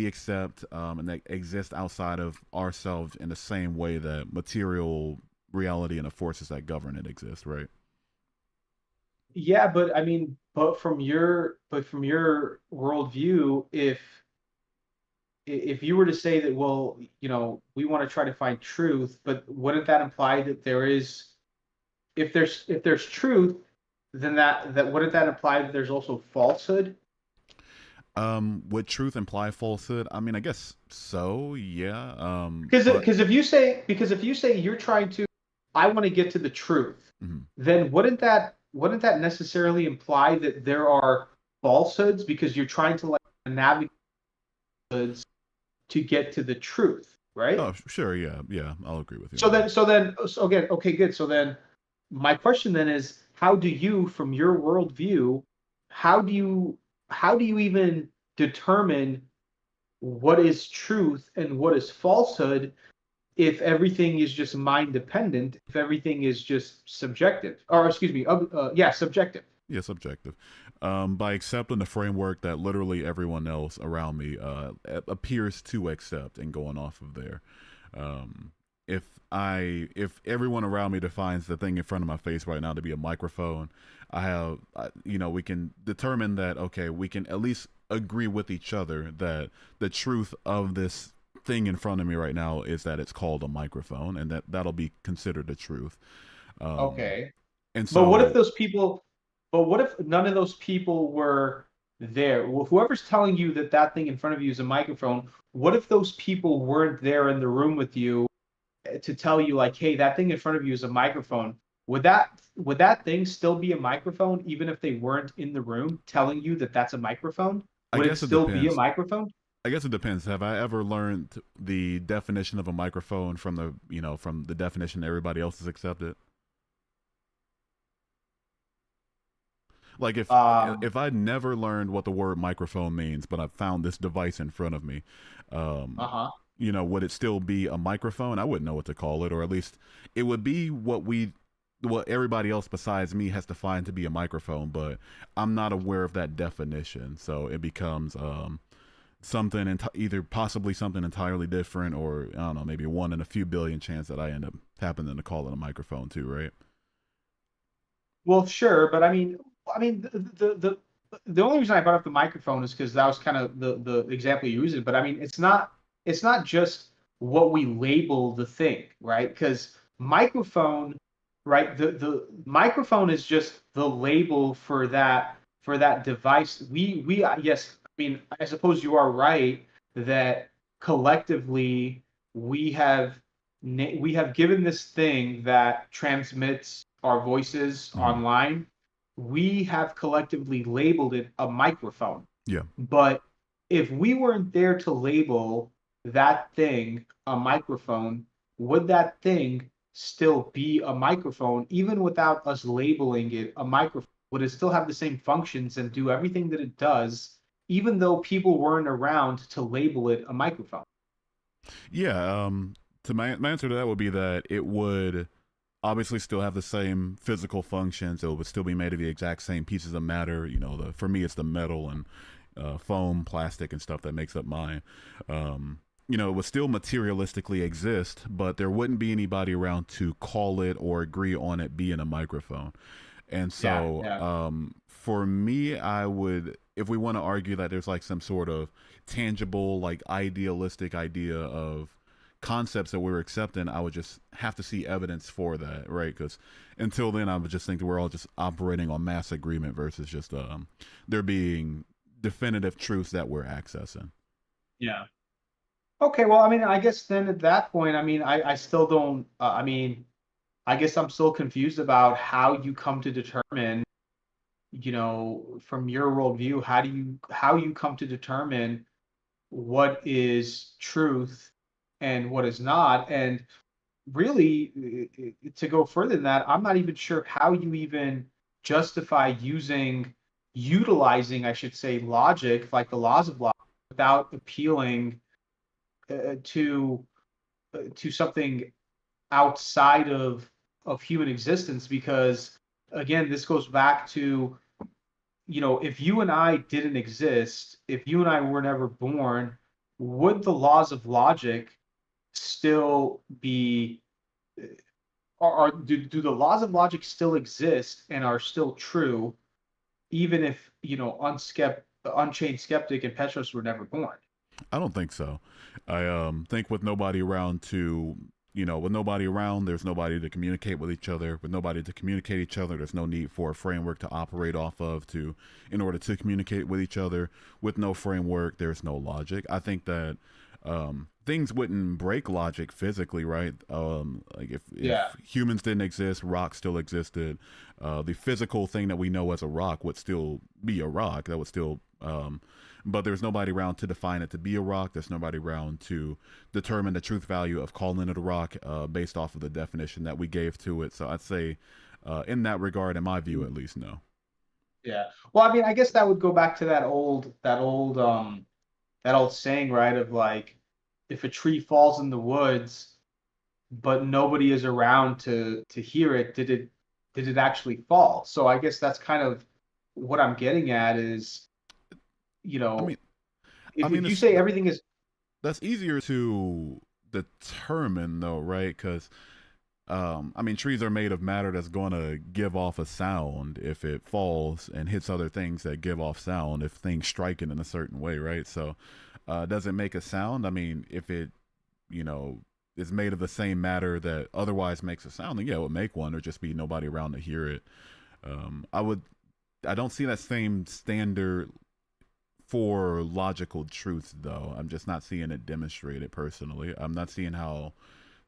accept, and that exist outside of ourselves in the same way that material reality and the forces that govern it exist, right? Yeah, but I mean, but from your worldview, if you were to say that, well, we want to try to find truth, but wouldn't that imply that there is, if there's truth, then that wouldn't that imply that there's also falsehood? Would truth imply falsehood? I mean, I guess so, yeah. Because But because if you say you're trying to, I want to get to the truth, mhm. then wouldn't that necessarily imply that there are falsehoods because you're trying to like navigate hoods to get to the truth, right? Oh, sure, yeah, yeah, I'll agree with you So on that. then so again, okay, good. So then my question then is, how do you, from your worldview, how do you how do you even determine what is truth and what is falsehood if everything is just mind dependent, if everything is just subjective, or excuse me, yeah, subjective. Yeah, subjective. By accepting the framework that literally everyone else around me appears to accept and going off of there. Um, if everyone around me defines the thing in front of my face right now to be a microphone, we can determine that, okay, we can at least agree with each other that the truth of this thing in front of me right now is that it's called a microphone, and that'll be considered the truth. Um, Okay. and But what if so those people, but what if none of those people were there? Well, whoever's telling you that that thing in front of you is a microphone, what if those people weren't there in the room with you to tell you like, hey, that thing in front of you is a microphone? Would that thing still be a microphone even if they weren't in the room telling you that that's a microphone? I Would it guess it still be a depends. microphone? I guess it depends. Have I ever learned the definition of a microphone from the definition everybody else has accepted? Like Um, if I'd never learned what the word microphone means, but I found this device in front of me, um, uh-huh. would it still be a microphone? I wouldn't know what to call it, or at least it would be what everybody else besides me has defined to be a microphone, but I'm not aware of that definition, so it becomes something either possibly something entirely different, or I don't know, maybe one in a few billion chance that I end up happening to call it a microphone too, right? Well, sure, but I mean, the only reason I brought up the microphone is because that was kind of the example you used. But I mean, it's not just what we label the thing, right? Because microphone, right? The microphone is just the label for that device. We yes, I mean, I suppose you are right that collectively we have we have given this thing that transmits our voices Mm-hmm. online, we have collectively labeled it a microphone. Yeah. But if we weren't there to label that thing a microphone, would that thing still be a microphone even without us labeling it a microphone? Would it still have the same functions and do everything that it does, even though people weren't around to label it a microphone? Yeah. To my answer to that would be that it would obviously still have the same physical functions. It would still be made of the exact same pieces of matter. For me, it's the metal and foam, plastic, and stuff that makes up mine. It would still materialistically exist, but there wouldn't be anybody around to call it or agree on it being a microphone. And Yeah, so, yeah. for me, I would, if we want to argue that there's like some sort of tangible, like idealistic idea of concepts that we're accepting, I would just have to see evidence for that, right? Because until then, I would just think that we're all just operating on mass agreement versus just there being definitive truths that we're accessing. Yeah. Okay, well, I mean, I guess then at that point, I still don't, I guess I'm still confused about how you come to determine, from your worldview, how you come to determine what is truth and what is not. And really, to go further than that, I'm not even sure how you even justify utilizing, I should say, logic, like the laws of logic, without appealing uh, to to something outside of human existence. Because again, this goes back to, if you and I didn't exist, if you and I were never born, would the laws of logic still be, do the laws of logic still exist and are still true even if, Unchained Skeptic and Petros were never born? I don't think so. I think with nobody around to with nobody around, there's nobody to communicate with each other. With nobody to communicate each other, there's no need for a framework to operate off of to in order to communicate with each other. With no framework, there's no logic. I think that things wouldn't break logic physically, right? Like Yeah. if humans didn't exist, rock still existed. The physical thing that we know as a rock would still be a rock. That would still but there's nobody around to define it to be a rock. There's nobody around to determine the truth value of calling it a rock based off of the definition that we gave to it. So I'd say, in that regard, in my view at least, no. Yeah. Well, I mean, I guess that would go back to that old saying, right? Of like, if a tree falls in the woods, but nobody is around to hear it, did it actually fall? So I guess that's kind of what I'm getting at is, you I know, mean, I if mean, you say everything is, that's easier to determine, though, right? Because I mean, trees are made of matter that's going to give off a sound if it falls and hits other things that give off sound if things strike it in a certain way, right? So, does it make a sound? I mean, if it, you know, is made of the same matter that otherwise makes a sound, then yeah, it would make one or just be nobody around to hear it. I would, I don't see that same standard for logical truth, though. I'm just not seeing it demonstrated personally. I'm not seeing how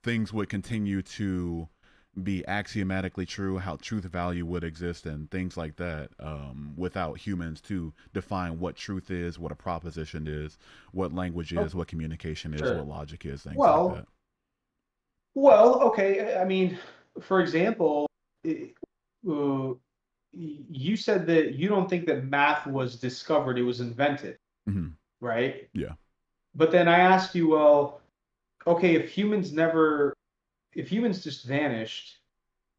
things would continue to be axiomatically true, how truth value would exist, and things like that, without humans to define what truth is, what a proposition is, what language oh, is, what communication is, what sure. logic is, things like Well, that. okay. I mean, for example, uh, you said that you don't think that math was discovered, it was invented, Hmm. right? Yeah. But then I asked you, well, okay, if humans just vanished,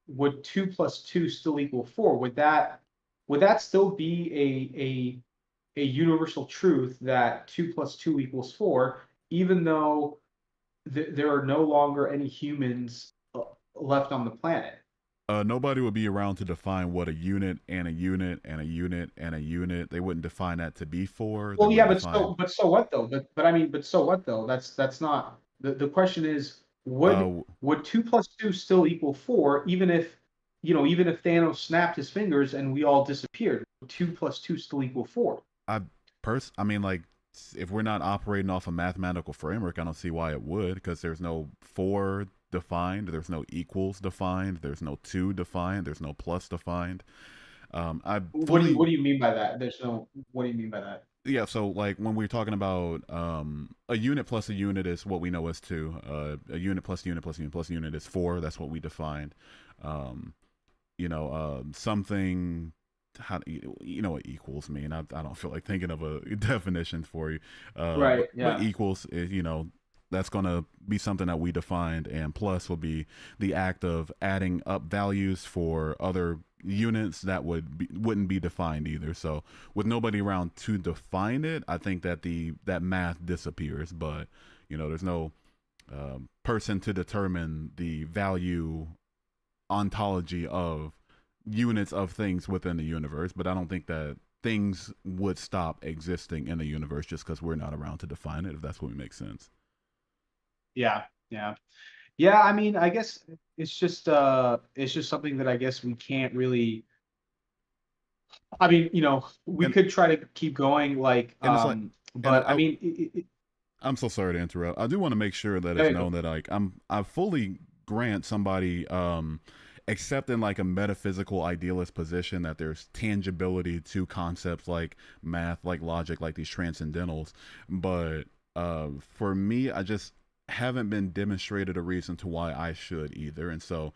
would 2 plus 2 still equal 4? Would that still be a universal truth that 2 plus 2 equals 4, even though there are no longer any humans left on the planet? Nobody would be around to define what a unit and a unit and a unit and a unit. They wouldn't define that to be four. They Well, yeah, wouldn't but define. so what though? But I mean, but so what though? That's not the question is, would Uh, would 2 plus 2 still equal 4, even if Thanos snapped his fingers and we all disappeared? Would 2 plus 2 still equal 4? I mean, like, if we're not operating off a mathematical framework, I don't see why it would, because there's no four defined, there's no equals defined, there's no two defined, there's no plus defined. I What do you fully, what do you mean by that? There's no. What do you mean by that? yeah. So like when we're talking about a unit plus a unit is what we know as two. A unit plus a unit plus a unit plus a unit is four. That's what we defined. Um, something, how you know what equals mean. I don't feel like thinking of a definition for you. Right. But Yeah. equals is, that's going to be something that we defined, and plus will be the act of adding up values for other units that wouldn't be defined either. So with nobody around to define it, I think that that math disappears. But there's no person to determine the value ontology of units of things within the universe, but I don't think that things would stop existing in the universe just because we're not around to define it, if that's what makes sense. Yeah. Yeah. Yeah. I mean, I guess it's just something that I guess we can't really. I mean, we And could try to keep going, like, and it's like, and but I mean, I'm so sorry to interrupt. I do want to make sure that it's there you go. known that like I fully grant somebody accepting like a metaphysical idealist position that there's tangibility to concepts like math, like logic, like these transcendentals. But for me, I just haven't been demonstrated a reason to why I should either. And so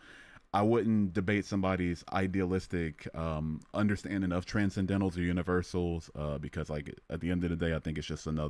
I wouldn't debate somebody's idealistic understanding of transcendentals or universals because, like, at the end of the day, I think it's just another